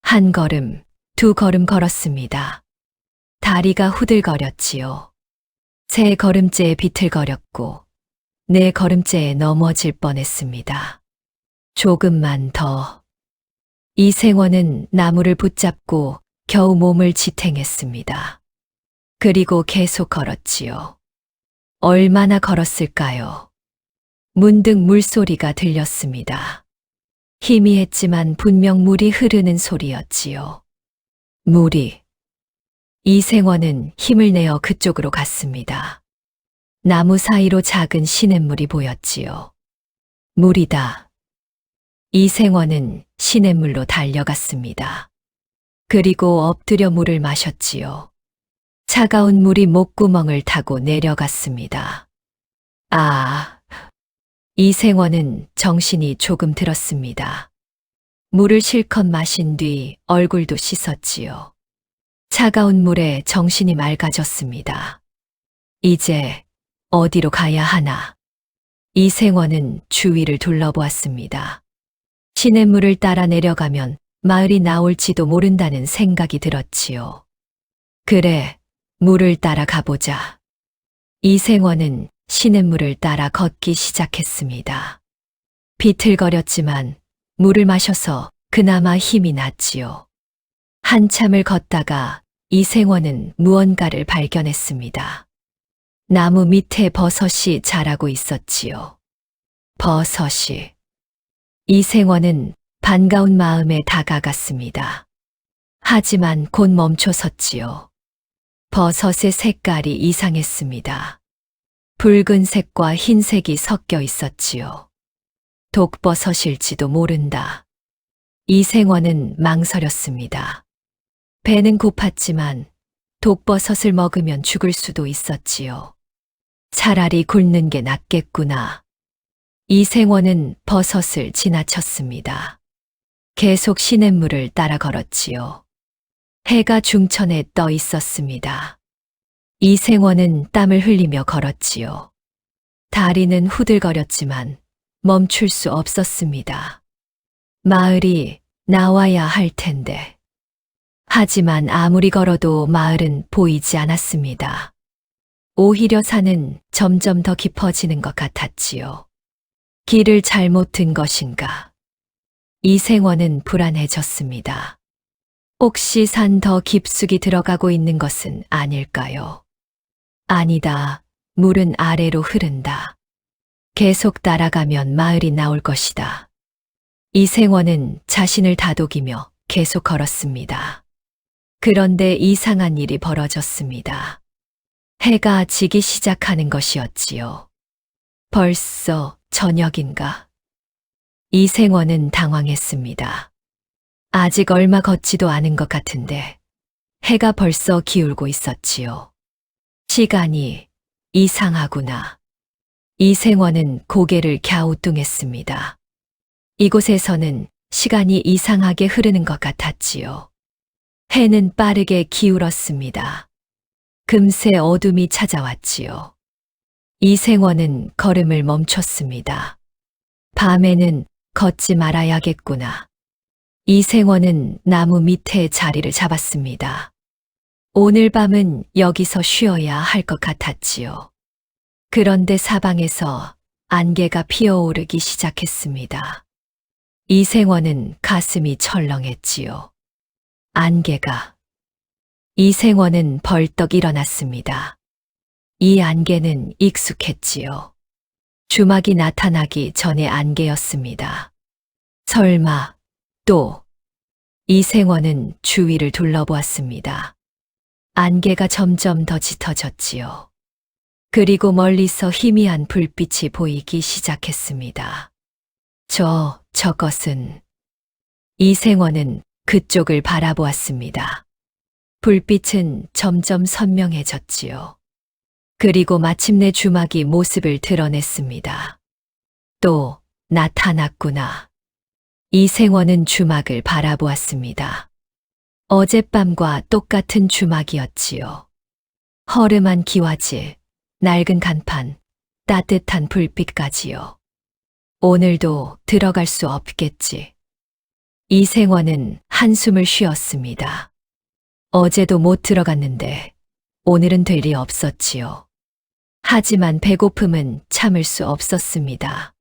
한 걸음, 두 걸음 걸었습니다. 다리가 후들거렸지요. 세 걸음째에 비틀거렸고 네 걸음째에 넘어질 뻔했습니다. 조금만 더. 이생원은 나무를 붙잡고 겨우 몸을 지탱했습니다. 그리고 계속 걸었지요. 얼마나 걸었을까요? 문득 물소리가 들렸습니다. 희미했지만 분명 물이 흐르는 소리였지요. 물이. 이생원은 힘을 내어 그쪽으로 갔습니다. 나무 사이로 작은 시냇물이 보였지요. 물이다. 이생원은 시냇물로 달려갔습니다. 그리고 엎드려 물을 마셨지요. 차가운 물이 목구멍을 타고 내려갔습니다. 아. 이생원은 정신이 조금 들었습니다. 물을 실컷 마신 뒤 얼굴도 씻었지요. 차가운 물에 정신이 맑아졌습니다. 이제 어디로 가야 하나? 이생원은 주위를 둘러보았습니다. 시냇물을 따라 내려가면 마을이 나올지도 모른다는 생각이 들었지요. 그래, 물을 따라 가보자. 이생원은 시냇물을 따라 걷기 시작했습니다. 비틀거렸지만 물을 마셔서 그나마 힘이 났지요. 한참을 걷다가 이생원은 무언가를 발견했습니다. 나무 밑에 버섯이 자라고 있었지요. 버섯이. 이생원은 반가운 마음에 다가갔습니다. 하지만 곧 멈춰섰지요. 버섯의 색깔이 이상했습니다. 붉은색과 흰색이 섞여 있었지요. 독버섯일지도 모른다. 이생원은 망설였습니다. 배는 고팠지만 독버섯을 먹으면 죽을 수도 있었지요. 차라리 굶는 게 낫겠구나. 이생원은 버섯을 지나쳤습니다. 계속 시냇물을 따라 걸었지요. 해가 중천에 떠 있었습니다. 이생원은 땀을 흘리며 걸었지요. 다리는 후들거렸지만 멈출 수 없었습니다. 마을이 나와야 할 텐데. 하지만 아무리 걸어도 마을은 보이지 않았습니다. 오히려 산은 점점 더 깊어지는 것 같았지요. 길을 잘못 든 것인가? 이생원은 불안해졌습니다. 혹시 산 더 깊숙이 들어가고 있는 것은 아닐까요? 아니다. 물은 아래로 흐른다. 계속 따라가면 마을이 나올 것이다. 이생원은 자신을 다독이며 계속 걸었습니다. 그런데 이상한 일이 벌어졌습니다. 해가 지기 시작하는 것이었지요. 벌써 저녁인가? 이생원은 당황했습니다. 아직 얼마 걷지도 않은 것 같은데 해가 벌써 기울고 있었지요. 시간이 이상하구나. 이생원은 고개를 갸우뚱했습니다. 이곳에서는 시간이 이상하게 흐르는 것 같았지요. 해는 빠르게 기울었습니다. 금세 어둠이 찾아왔지요. 이생원은 걸음을 멈췄습니다. 밤에는 걷지 말아야겠구나. 이생원은 나무 밑에 자리를 잡았습니다. 오늘 밤은 여기서 쉬어야 할 것 같았지요. 그런데 사방에서 안개가 피어오르기 시작했습니다. 이생원은 가슴이 철렁했지요. 안개가. 이생원은 벌떡 일어났습니다. 이 안개는 익숙했지요. 주막이 나타나기 전의 안개였습니다. 설마 또. 이생원은 주위를 둘러보았습니다. 안개가 점점 더 짙어졌지요. 그리고 멀리서 희미한 불빛이 보이기 시작했습니다. 저것은. 이생원은 그쪽을 바라보았습니다. 불빛은 점점 선명해졌지요. 그리고 마침내 주막이 모습을 드러냈습니다. 또 나타났구나. 이생원은 주막을 바라보았습니다. 어젯밤과 똑같은 주막이었지요. 허름한 기와질, 낡은 간판, 따뜻한 불빛까지요. 오늘도 들어갈 수 없겠지. 이생원은 한숨을 쉬었습니다. 어제도 못 들어갔는데 오늘은 될 리 없었지요. 하지만 배고픔은 참을 수 없었습니다.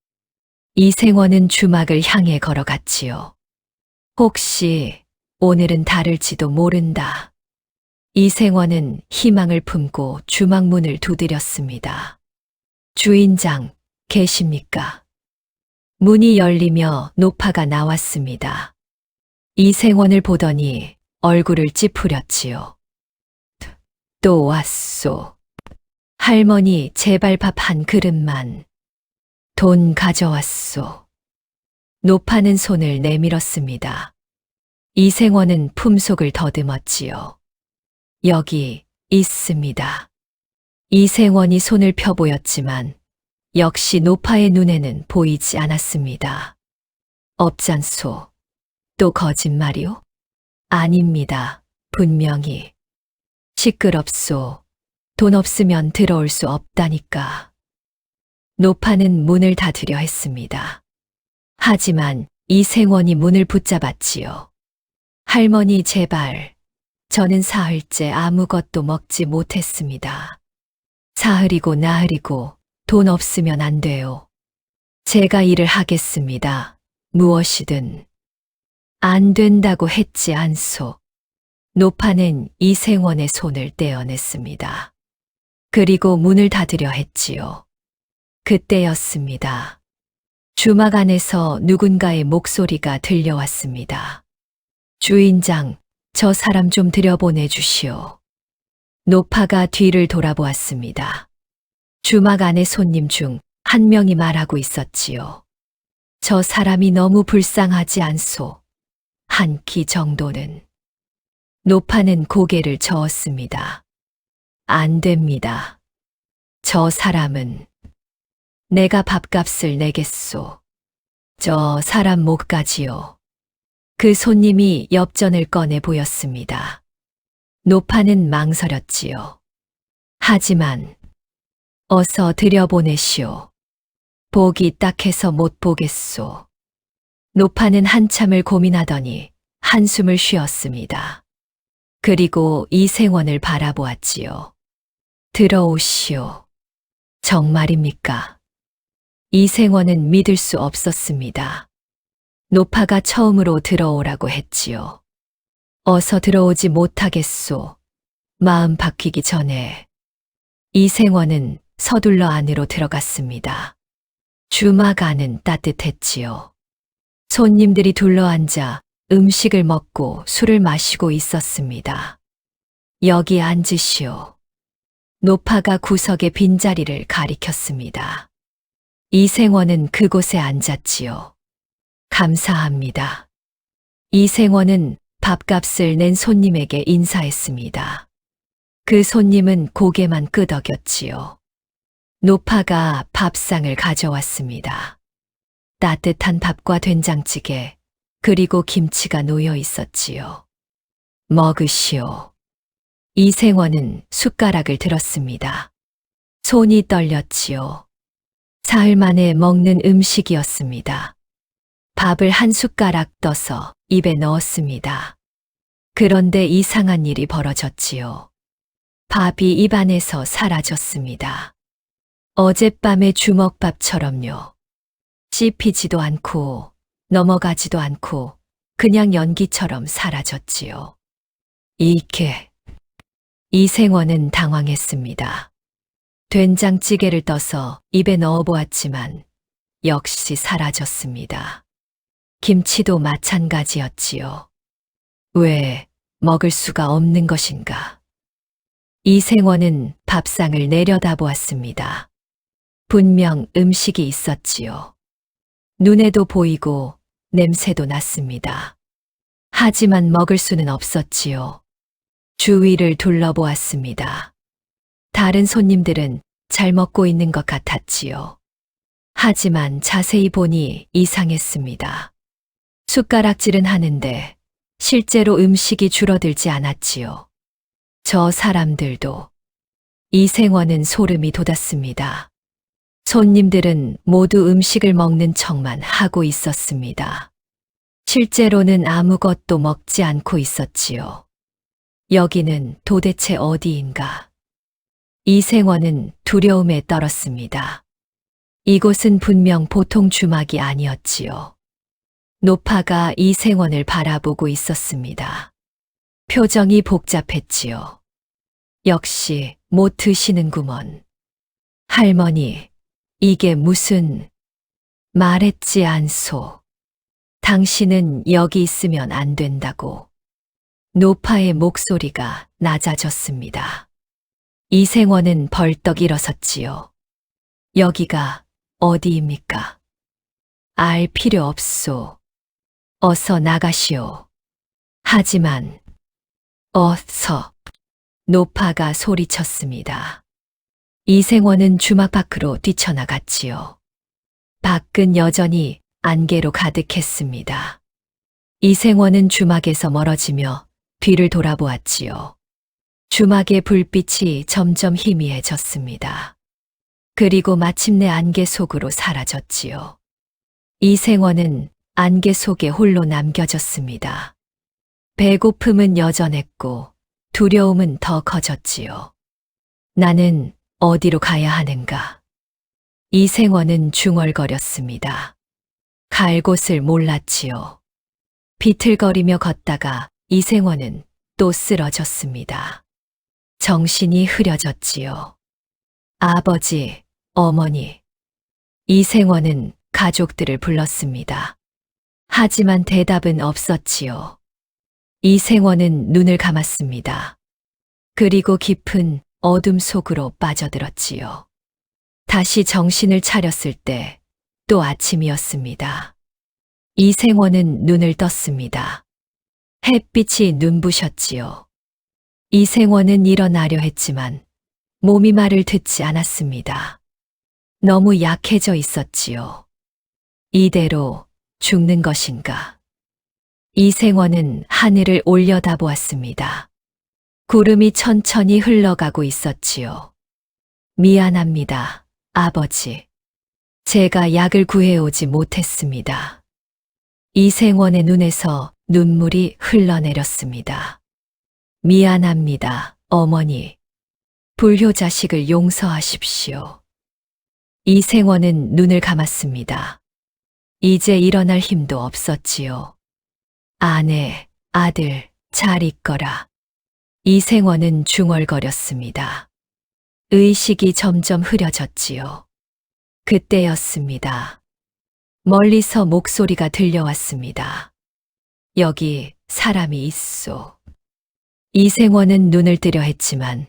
이생원은 주막을 향해 걸어갔지요. 혹시 오늘은 다를지도 모른다. 이생원은 희망을 품고 주막 문을 두드렸습니다. 주인장, 계십니까? 문이 열리며 노파가 나왔습니다. 이생원을 보더니 얼굴을 찌푸렸지요. 또 왔소. 할머니 제발 밥 한 그릇만. 돈 가져왔소. 노파는 손을 내밀었습니다. 이생원은 품속을 더듬었지요. 여기 있습니다. 이생원이 손을 펴보였지만 역시 노파의 눈에는 보이지 않았습니다. 없잖소. 또 거짓말이요? 아닙니다. 분명히. 시끄럽소. 돈 없으면 들어올 수 없다니까. 노파는 문을 닫으려 했습니다. 하지만 이생원이 문을 붙잡았지요. 할머니 제발, 저는 사흘째 아무것도 먹지 못했습니다. 사흘이고 나흘이고 돈 없으면 안 돼요. 제가 일을 하겠습니다. 무엇이든. 안 된다고 했지 않소. 노파는 이생원의 손을 떼어냈습니다. 그리고 문을 닫으려 했지요. 그때였습니다. 주막 안에서 누군가의 목소리가 들려왔습니다. 주인장, 저 사람 좀 들여보내 주시오. 노파가 뒤를 돌아보았습니다. 주막 안의 손님 중 한 명이 말하고 있었지요. 저 사람이 너무 불쌍하지 않소. 한 끼 정도는. 노파는 고개를 저었습니다. 안 됩니다. 저 사람은 내가 밥값을 내겠소. 저 사람 못 가지요. 그 손님이 엽전을 꺼내 보였습니다. 노파는 망설였지요. 하지만 어서 들여보내시오. 보기 딱해서 못 보겠소. 노파는 한참을 고민하더니 한숨을 쉬었습니다. 그리고 이생원을 바라보았지요. 들어오시오. 정말입니까? 이생원은 믿을 수 없었습니다. 노파가 처음으로 들어오라고 했지요. 어서 들어오지 못하겠소. 마음 바뀌기 전에. 이생원은 서둘러 안으로 들어갔습니다. 주막 안은 따뜻했지요. 손님들이 둘러앉아 음식을 먹고 술을 마시고 있었습니다. 여기 앉으시오. 노파가 구석의 빈자리를 가리켰습니다. 이생원은 그곳에 앉았지요. 감사합니다. 이생원은 밥값을 낸 손님에게 인사했습니다. 그 손님은 고개만 끄덕였지요. 노파가 밥상을 가져왔습니다. 따뜻한 밥과 된장찌개, 그리고 김치가 놓여 있었지요. 먹으시오. 이생원은 숟가락을 들었습니다. 손이 떨렸지요. 사흘 만에 먹는 음식이었습니다. 밥을 한 숟가락 떠서 입에 넣었습니다. 그런데 이상한 일이 벌어졌지요. 밥이 입안에서 사라졌습니다. 어젯밤의 주먹밥처럼요. 씹히지도 않고 넘어가지도 않고 그냥 연기처럼 사라졌지요. 이게 이생원은 당황했습니다. 된장찌개를 떠서 입에 넣어보았지만 역시 사라졌습니다. 김치도 마찬가지였지요. 왜 먹을 수가 없는 것인가? 이생원은 밥상을 내려다보았습니다. 분명 음식이 있었지요. 눈에도 보이고 냄새도 났습니다. 하지만 먹을 수는 없었지요. 주위를 둘러보았습니다. 다른 손님들은 잘 먹고 있는 것 같았지요. 하지만 자세히 보니 이상했습니다. 숟가락질은 하는데 실제로 음식이 줄어들지 않았지요. 저 사람들도. 이생원은 소름이 돋았습니다. 손님들은 모두 음식을 먹는 척만 하고 있었습니다. 실제로는 아무것도 먹지 않고 있었지요. 여기는 도대체 어디인가? 이생원은 두려움에 떨었습니다. 이곳은 분명 보통 주막이 아니었지요. 노파가 이생원을 바라보고 있었습니다. 표정이 복잡했지요. 역시 못 드시는구먼. 할머니, 이게 무슨... 말했지 않소. 당신은 여기 있으면 안 된다고. 노파의 목소리가 낮아졌습니다. 이생원은 벌떡 일어섰지요. 여기가 어디입니까? 알 필요 없소. 어서 나가시오. 하지만 어서. 노파가 소리쳤습니다. 이생원은 주막 밖으로 뛰쳐나갔지요. 밖은 여전히 안개로 가득했습니다. 이생원은 주막에서 멀어지며 뒤를 돌아보았지요. 주막의 불빛이 점점 희미해졌습니다. 그리고 마침내 안개 속으로 사라졌지요. 이생원은 안개 속에 홀로 남겨졌습니다. 배고픔은 여전했고 두려움은 더 커졌지요. 나는 어디로 가야 하는가? 이생원은 중얼거렸습니다. 갈 곳을 몰랐지요. 비틀거리며 걷다가 이생원은 또 쓰러졌습니다. 정신이 흐려졌지요. 아버지, 어머니. 이생원은 가족들을 불렀습니다. 하지만 대답은 없었지요. 이생원은 눈을 감았습니다. 그리고 깊은 어둠 속으로 빠져들었지요. 다시 정신을 차렸을 때 또 아침이었습니다. 이생원은 눈을 떴습니다. 햇빛이 눈부셨지요. 이생원은 일어나려 했지만 몸이 말을 듣지 않았습니다. 너무 약해져 있었지요. 이대로 죽는 것인가? 이생원은 하늘을 올려다보았습니다. 구름이 천천히 흘러가고 있었지요. 미안합니다, 아버지. 제가 약을 구해오지 못했습니다. 이생원의 눈에서 눈물이 흘러내렸습니다. 미안합니다, 어머니. 불효자식을 용서하십시오. 이생원은 눈을 감았습니다. 이제 일어날 힘도 없었지요. 아내, 아들, 잘 있거라. 이생원은 중얼거렸습니다. 의식이 점점 흐려졌지요. 그때였습니다. 멀리서 목소리가 들려왔습니다. 여기 사람이 있소. 이생원은 눈을 뜨려 했지만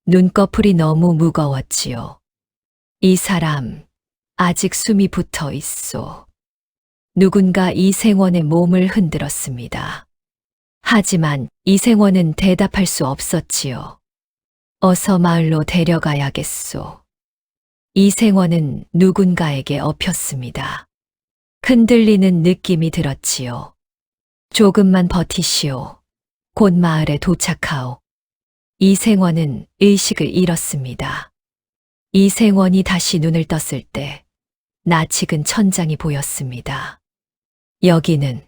눈꺼풀이 너무 무거웠지요. 이 사람, 아직 숨이 붙어 있소. 누군가 이생원의 몸을 흔들었습니다. 하지만 이생원은 대답할 수 없었지요. 어서 마을로 데려가야겠소. 이생원은 누군가에게 엎였습니다. 흔들리는 느낌이 들었지요. 조금만 버티시오. 곧 마을에 도착하오. 이생원은 의식을 잃었습니다. 이생원이 다시 눈을 떴을 때 낯익은 천장이 보였습니다. 여기는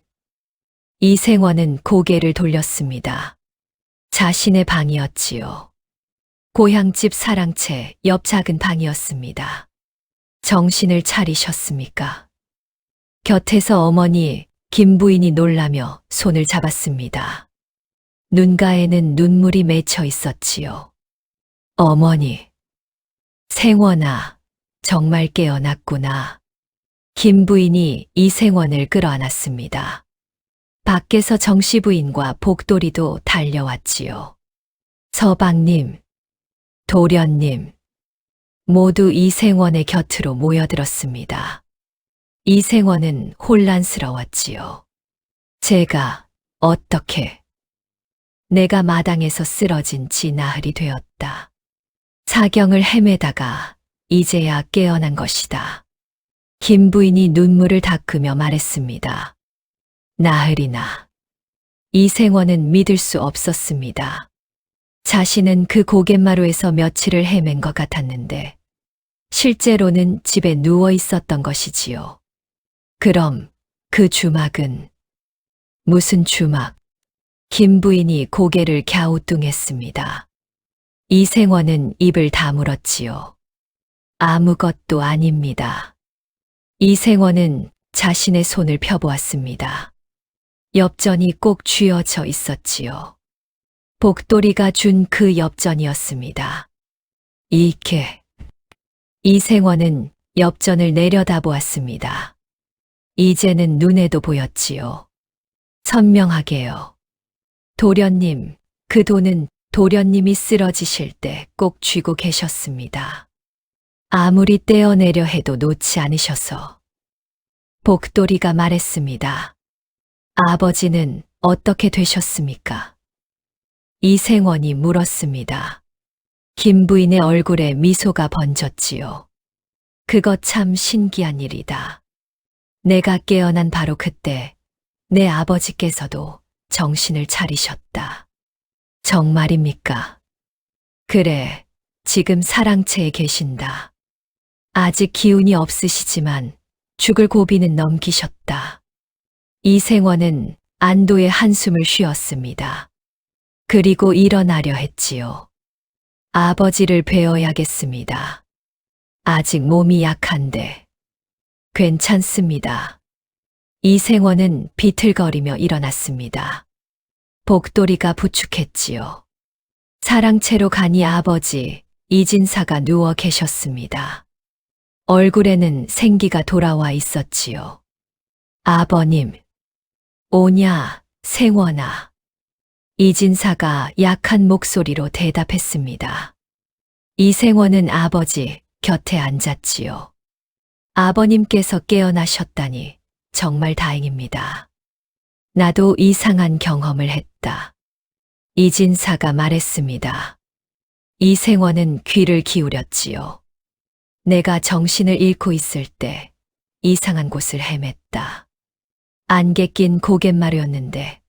이생원은 고개를 돌렸습니다. 자신의 방이었지요. 고향집 사랑채 옆 작은 방이었습니다. 정신을 차리셨습니까? 곁에서 어머니 김 부인이 놀라며 손을 잡았습니다. 눈가에는 눈물이 맺혀 있었지요. 어머니, 생원아, 정말 깨어났구나. 김 부인이 이생원을 끌어안았습니다. 밖에서 정씨 부인과 복돌이도 달려왔지요. 서방님, 도련님, 모두 이생원의 곁으로 모여들었습니다. 이생원은 혼란스러웠지요. 제가 어떻게 내가 마당에서 쓰러진 지 나흘이 되었다. 사경을 헤매다가 이제야 깨어난 것이다. 김 부인이 눈물을 닦으며 말했습니다. 나흘이나. 이생원은 믿을 수 없었습니다. 자신은 그 고갯마루에서 며칠을 헤맨 것 같았는데 실제로는 집에 누워 있었던 것이지요. 그럼 그 주막은 무슨 주막? 김 부인이 고개를 갸우뚱했습니다. 이생원은 입을 다물었지요. 아무것도 아닙니다. 이생원은 자신의 손을 펴보았습니다. 엽전이 꼭 쥐어져 있었지요. 복돌이가 준 그 엽전이었습니다. 이케. 이생원은 엽전을 내려다보았습니다. 이제는 눈에도 보였지요. 선명하게요. 도련님, 그 돈은 도련님이 쓰러지실 때 꼭 쥐고 계셨습니다. 아무리 떼어내려 해도 놓지 않으셔서. 복돌이가 말했습니다. 아버지는 어떻게 되셨습니까? 이생원이 물었습니다. 김 부인의 얼굴에 미소가 번졌지요. 그거 참 신기한 일이다. 내가 깨어난 바로 그때 내 아버지께서도 정신을 차리셨다. 정말입니까? 그래, 지금 사랑채에 계신다. 아직 기운이 없으시지만 죽을 고비는 넘기셨다. 이생원은 안도의 한숨을 쉬었습니다. 그리고 일어나려 했지요. 아버지를 뵈어야겠습니다. 아직 몸이 약한데. 괜찮습니다. 이생원은 비틀거리며 일어났습니다. 복도리가 부축했지요. 사랑채로 가니 아버지 이진사가 누워 계셨습니다. 얼굴에는 생기가 돌아와 있었지요. 아버님, 오냐, 생원아. 이진사가 약한 목소리로 대답했습니다. 이생원은 아버지 곁에 앉았지요. 아버님께서 깨어나셨다니 정말 다행입니다. 나도 이상한 경험을 했다. 이진사가 말했습니다. 이생원은 귀를 기울였지요. 내가 정신을 잃고 있을 때 이상한 곳을 헤맸다. 안개 낀 고갯마루였는데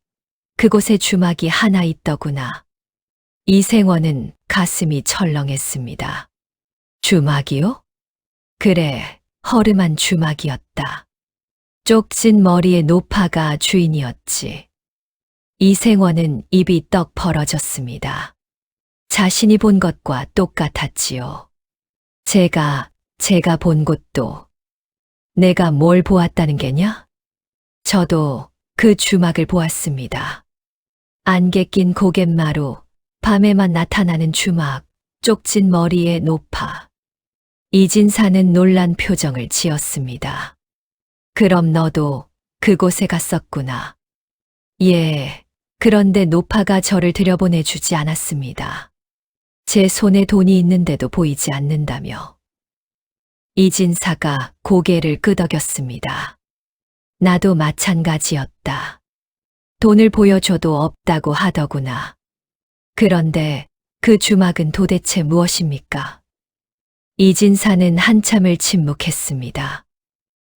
그곳에 주막이 하나 있더구나. 이생원은 가슴이 철렁했습니다. 주막이요? 그래, 허름한 주막이었다. 쪽진 머리의 노파가 주인이었지. 이생원은 입이 떡 벌어졌습니다. 자신이 본 것과 똑같았지요. 제가 본 곳도 내가 뭘 보았다는 게냐? 저도 그 주막을 보았습니다. 안개 낀 고갯마루, 밤에만 나타나는 주막, 쪽진 머리의 노파. 이진사는 놀란 표정을 지었습니다. 그럼 너도 그곳에 갔었구나. 예, 그런데 노파가 저를 들여보내주지 않았습니다. 제 손에 돈이 있는데도 보이지 않는다며. 이진사가 고개를 끄덕였습니다. 나도 마찬가지였다. 돈을 보여줘도 없다고 하더구나. 그런데 그 주막은 도대체 무엇입니까? 이진사는 한참을 침묵했습니다.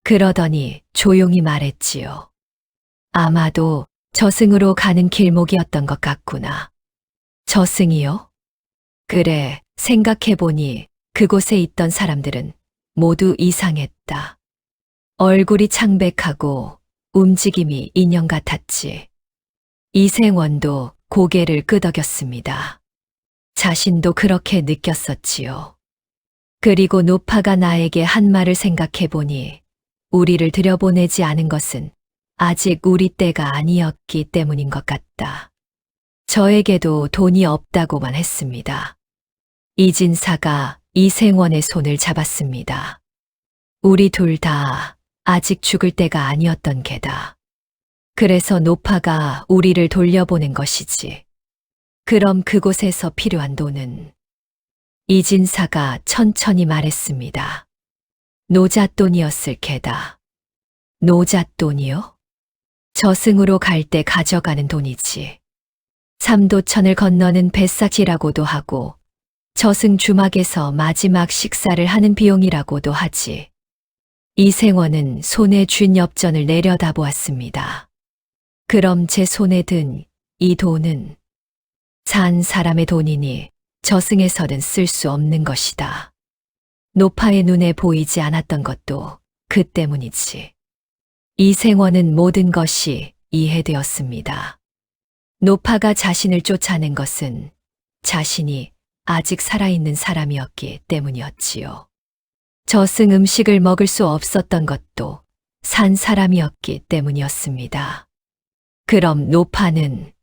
그러더니 조용히 말했지요. 아마도 저승으로 가는 길목이었던 것 같구나. 저승이요? 그래, 생각해보니 그곳에 있던 사람들은 모두 이상했다. 얼굴이 창백하고 움직임이 인형 같았지. 이생원도 고개를 끄덕였습니다. 자신도 그렇게 느꼈었지요. 그리고 노파가 나에게 한 말을 생각해보니 우리를 들여보내지 않은 것은 아직 우리 때가 아니었기 때문인 것 같다. 저에게도 돈이 없다고만 했습니다. 이진사가 이생원의 손을 잡았습니다. 우리 둘 다 아직 죽을 때가 아니었던 게다. 그래서 노파가 우리를 돌려보낸 것이지. 그럼 그곳에서 필요한 돈은? 이진사가 천천히 말했습니다. 노잣돈이었을 게다. 노잣돈이요? 저승으로 갈 때 가져가는 돈이지. 삼도천을 건너는 뱃삭이라고도 하고 저승 주막에서 마지막 식사를 하는 비용이라고도 하지. 이생원은 손에 쥔 엽전을 내려다보았습니다. 그럼 제 손에 든 이 돈은 산 사람의 돈이니 저승에서는 쓸 수 없는 것이다. 노파의 눈에 보이지 않았던 것도 그 때문이지. 이생원은 모든 것이 이해되었습니다. 노파가 자신을 쫓아낸 것은 자신이 아직 살아있는 사람이었기 때문이었지요. 저승 음식을 먹을 수 없었던 것도 산 사람이었기 때문이었습니다. 그럼 노파는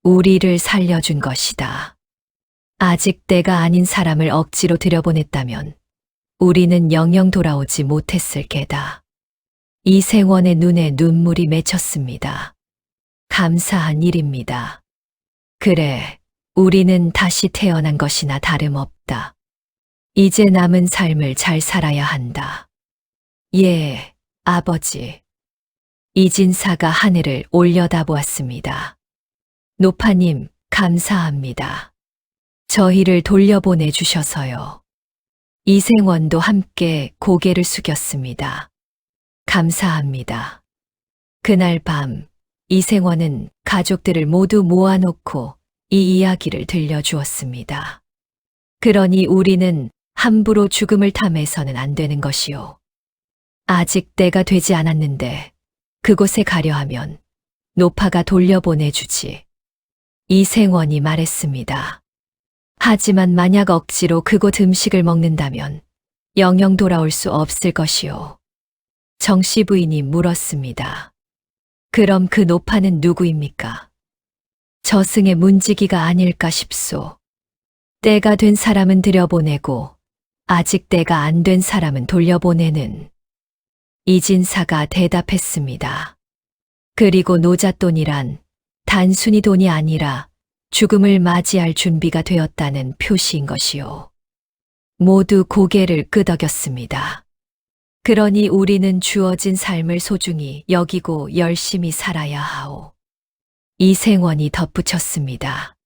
우리를 살려준 것이다. 아직 때가 아닌 사람을 억지로 들여보냈다면 우리는 영영 돌아오지 못했을 게다. 이생원의 눈에 눈물이 맺혔습니다. 감사한 일입니다. 그래, 우리는 다시 태어난 것이나 다름없다. 이제 남은 삶을 잘 살아야 한다. 예, 아버지. 이진사가 하늘을 올려다보았습니다. 노파님, 감사합니다. 저희를 돌려보내 주셔서요. 이생원도 함께 고개를 숙였습니다. 감사합니다. 그날 밤, 이생원은 가족들을 모두 모아놓고 이 이야기를 들려주었습니다. 그러니 우리는 함부로 죽음을 탐해서는 안 되는 것이요. 아직 때가 되지 않았는데 그곳에 가려 하면 노파가 돌려보내주지. 이생원이 말했습니다. 하지만 만약 억지로 그곳 음식을 먹는다면 영영 돌아올 수 없을 것이요. 정씨 부인이 물었습니다. 그럼 그 노파는 누구입니까? 저승의 문지기가 아닐까 싶소. 때가 된 사람은 들여보내고 아직 때가 안 된 사람은 돌려보내는. 이진사가 대답했습니다. 그리고 노잣돈이란 단순히 돈이 아니라 죽음을 맞이할 준비가 되었다는 표시인 것이요. 모두 고개를 끄덕였습니다. 그러니 우리는 주어진 삶을 소중히 여기고 열심히 살아야 하오. 이생원이 덧붙였습니다.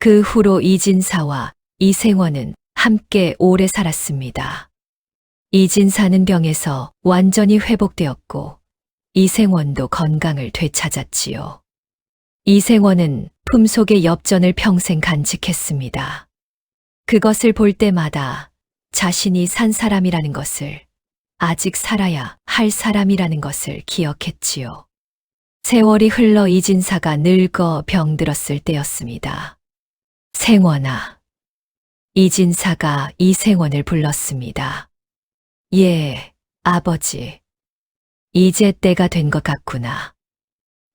그 후로 이진사와 이생원은 함께 오래 살았습니다. 이진사는 병에서 완전히 회복되었고 이생원도 건강을 되찾았지요. 이생원은 품속의 엽전을 평생 간직했습니다. 그것을 볼 때마다 자신이 산 사람이라는 것을, 아직 살아야 할 사람이라는 것을 기억했지요. 세월이 흘러 이진사가 늙어 병들었을 때였습니다. 생원아. 이진사가 이생원을 불렀습니다. 예, 아버지. 이제 때가 된 것 같구나.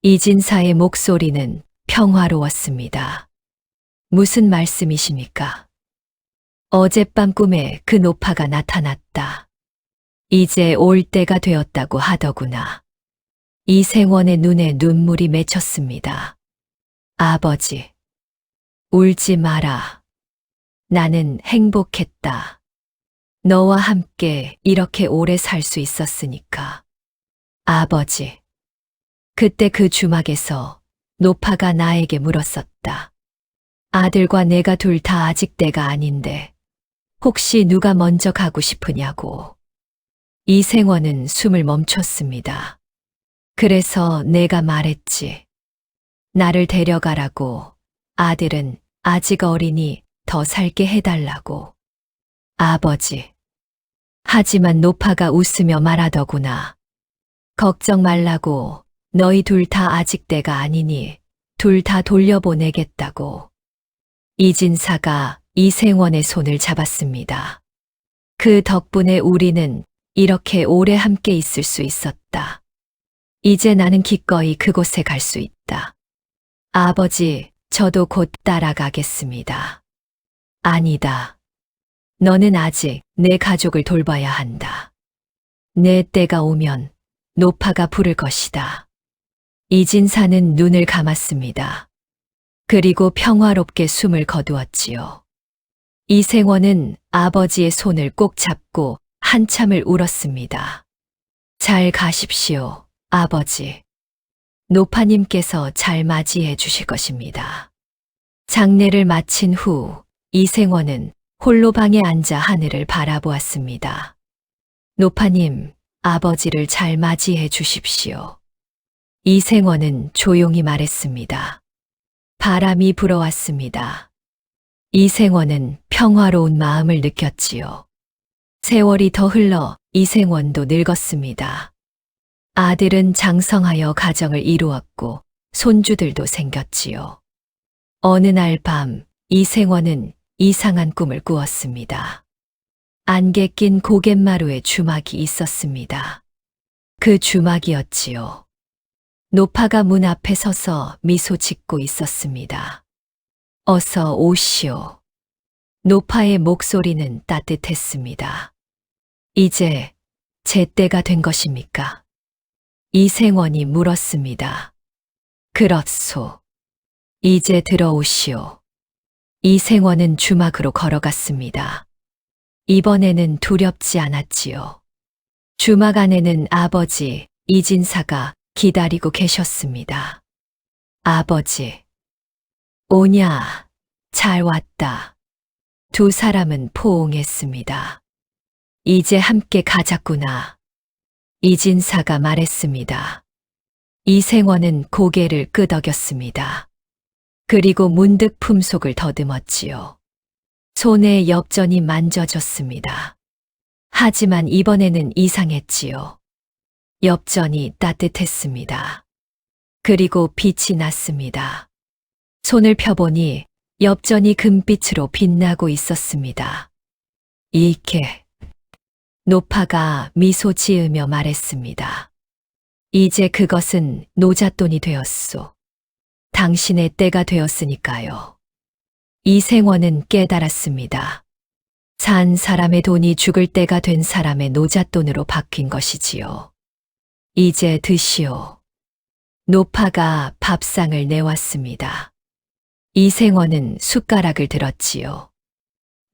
이진사의 목소리는 평화로웠습니다. 무슨 말씀이십니까? 어젯밤 꿈에 그 노파가 나타났다. 이제 올 때가 되었다고 하더구나. 이생원의 눈에 눈물이 맺혔습니다. 아버지, 울지 마라. 나는 행복했다. 너와 함께 이렇게 오래 살 수 있었으니까. 아버지, 그때 그 주막에서 노파가 나에게 물었었다. 아들과 내가 둘 다 아직 때가 아닌데 혹시 누가 먼저 가고 싶으냐고. 이생원은 숨을 멈췄습니다. 그래서 내가 말했지. 나를 데려가라고. 아들은 아직 어리니 더 살게 해달라고. 아버지. 하지만 노파가 웃으며 말하더구나. 걱정 말라고. 너희 둘 다 아직 때가 아니니 둘 다 돌려보내겠다고. 이진사가 이생원의 손을 잡았습니다. 그 덕분에 우리는 이렇게 오래 함께 있을 수 있었다. 이제 나는 기꺼이 그곳에 갈 수 있다. 아버지, 저도 곧 따라가겠습니다. 아니다. 너는 아직 내 가족을 돌봐야 한다. 내 때가 오면 노파가 부를 것이다. 이진사는 눈을 감았습니다. 그리고 평화롭게 숨을 거두었지요. 이생원은 아버지의 손을 꼭 잡고 한참을 울었습니다. 잘 가십시오, 아버지. 노파님께서 잘 맞이해 주실 것입니다. 장례를 마친 후 이생원은 홀로 방에 앉아 하늘을 바라보았습니다. 노파님, 아버지를 잘 맞이해 주십시오. 이생원은 조용히 말했습니다. 바람이 불어왔습니다. 이생원은 평화로운 마음을 느꼈지요. 세월이 더 흘러 이생원도 늙었습니다. 아들은 장성하여 가정을 이루었고 손주들도 생겼지요. 어느 날 밤 이생원은 이상한 꿈을 꾸었습니다. 안개 낀 고갯마루에 주막이 있었습니다. 그 주막이었지요. 노파가 문 앞에 서서 미소 짓고 있었습니다. 어서 오시오. 노파의 목소리는 따뜻했습니다. 이제 제 때가 된 것입니까? 이생원이 물었습니다. 그렇소. 이제 들어오시오. 이생원은 주막으로 걸어갔습니다. 이번에는 두렵지 않았지요. 주막 안에는 아버지 이진사가 기다리고 계셨습니다. 아버지. 오냐, 잘 왔다. 두 사람은 포옹했습니다. 이제 함께 가자꾸나. 이진사가 말했습니다. 이생원은 고개를 끄덕였습니다. 그리고 문득 품속을 더듬었지요. 손에 엽전이 만져졌습니다. 하지만 이번에는 이상했지요. 엽전이 따뜻했습니다. 그리고 빛이 났습니다. 손을 펴보니 엽전이 금빛으로 빛나고 있었습니다. 이케. 노파가 미소 지으며 말했습니다. 이제 그것은 노잣돈이 되었소. 당신의 때가 되었으니까요. 이생원은 깨달았습니다. 산 사람의 돈이 죽을 때가 된 사람의 노잣돈으로 바뀐 것이지요. 이제 드시오. 노파가 밥상을 내왔습니다. 이생원은 숟가락을 들었지요.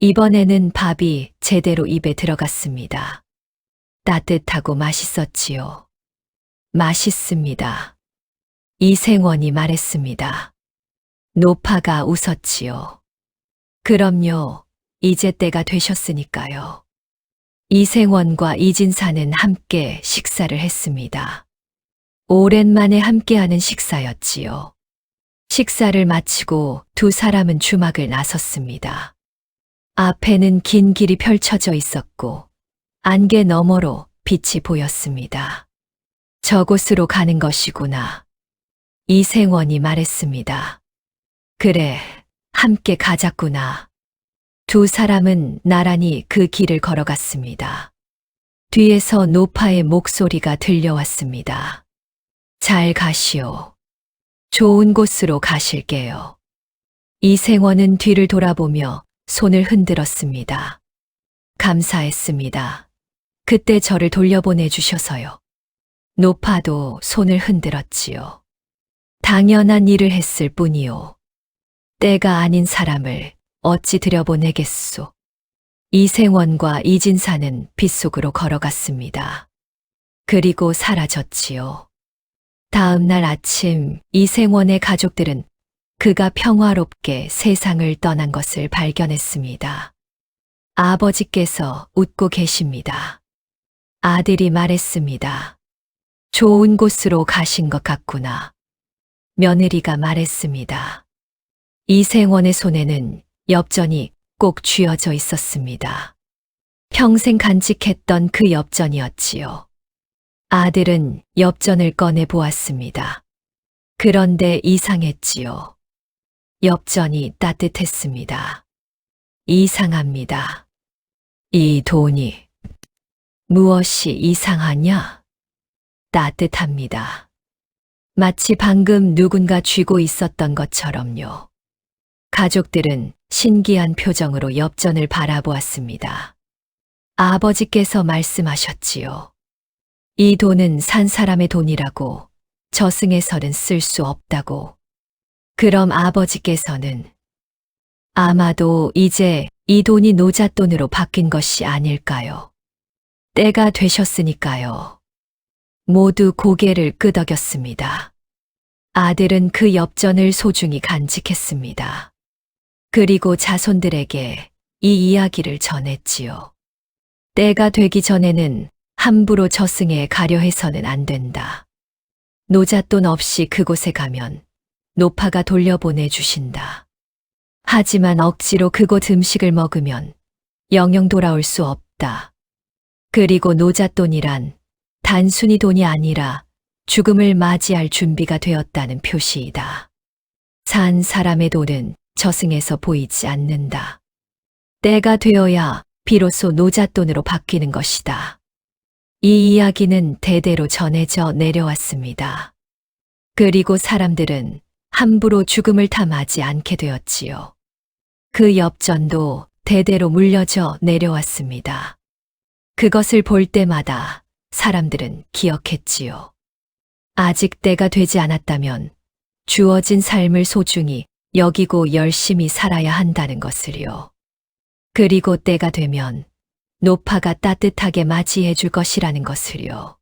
이번에는 밥이 제대로 입에 들어갔습니다. 따뜻하고 맛있었지요. 맛있습니다. 이생원이 말했습니다. 노파가 웃었지요. 그럼요, 이제 때가 되셨으니까요. 이생원과 이진사는 함께 식사를 했습니다. 오랜만에 함께하는 식사였지요. 식사를 마치고 두 사람은 주막을 나섰습니다. 앞에는 긴 길이 펼쳐져 있었고 안개 너머로 빛이 보였습니다. 저곳으로 가는 것이구나. 이생원이 말했습니다. 그래, 함께 가자꾸나. 두 사람은 나란히 그 길을 걸어갔습니다. 뒤에서 노파의 목소리가 들려왔습니다. 잘 가시오. 좋은 곳으로 가실게요. 이생원은 뒤를 돌아보며 손을 흔들었습니다. 감사했습니다. 그때 저를 돌려보내 주셔서요. 노파도 손을 흔들었지요. 당연한 일을 했을 뿐이요. 때가 아닌 사람을 어찌 들여보내겠소. 이생원과 이진사는 빗속으로 걸어갔습니다. 그리고 사라졌지요. 다음 날 아침 이생원의 가족들은 그가 평화롭게 세상을 떠난 것을 발견했습니다. 아버지께서 웃고 계십니다. 아들이 말했습니다. 좋은 곳으로 가신 것 같구나. 며느리가 말했습니다. 이생원의 손에는 엽전이 꼭 쥐어져 있었습니다. 평생 간직했던 그 엽전이었지요. 아들은 엽전을 꺼내 보았습니다. 그런데 이상했지요. 엽전이 따뜻했습니다. 이상합니다. 이 돈이 무엇이 이상하냐? 따뜻합니다. 마치 방금 누군가 쥐고 있었던 것처럼요. 가족들은 신기한 표정으로 엽전을 바라보았습니다. 아버지께서 말씀하셨지요. 이 돈은 산 사람의 돈이라고, 저승에서는 쓸 수 없다고. 그럼 아버지께서는 아마도 이제 이 돈이 노잣돈으로 바뀐 것이 아닐까요? 때가 되셨으니까요. 모두 고개를 끄덕였습니다. 아들은 그 엽전을 소중히 간직했습니다. 그리고 자손들에게 이 이야기를 전했지요. 때가 되기 전에는 함부로 저승에 가려 해서는 안 된다. 노잣돈 없이 그곳에 가면 노파가 돌려보내 주신다. 하지만 억지로 그곳 음식을 먹으면 영영 돌아올 수 없다. 그리고 노잣돈이란 단순히 돈이 아니라 죽음을 맞이할 준비가 되었다는 표시이다. 산 사람의 돈은 저승에서 보이지 않는다. 때가 되어야 비로소 노잣돈으로 바뀌는 것이다. 이 이야기는 대대로 전해져 내려왔습니다. 그리고 사람들은 함부로 죽음을 탐하지 않게 되었지요. 그 엽전도 대대로 물려져 내려왔습니다. 그것을 볼 때마다 사람들은 기억했지요. 아직 때가 되지 않았다면 주어진 삶을 소중히 여기고 열심히 살아야 한다는 것을요. 그리고 때가 되면 노파가 따뜻하게 맞이해 줄 것이라는 것을요.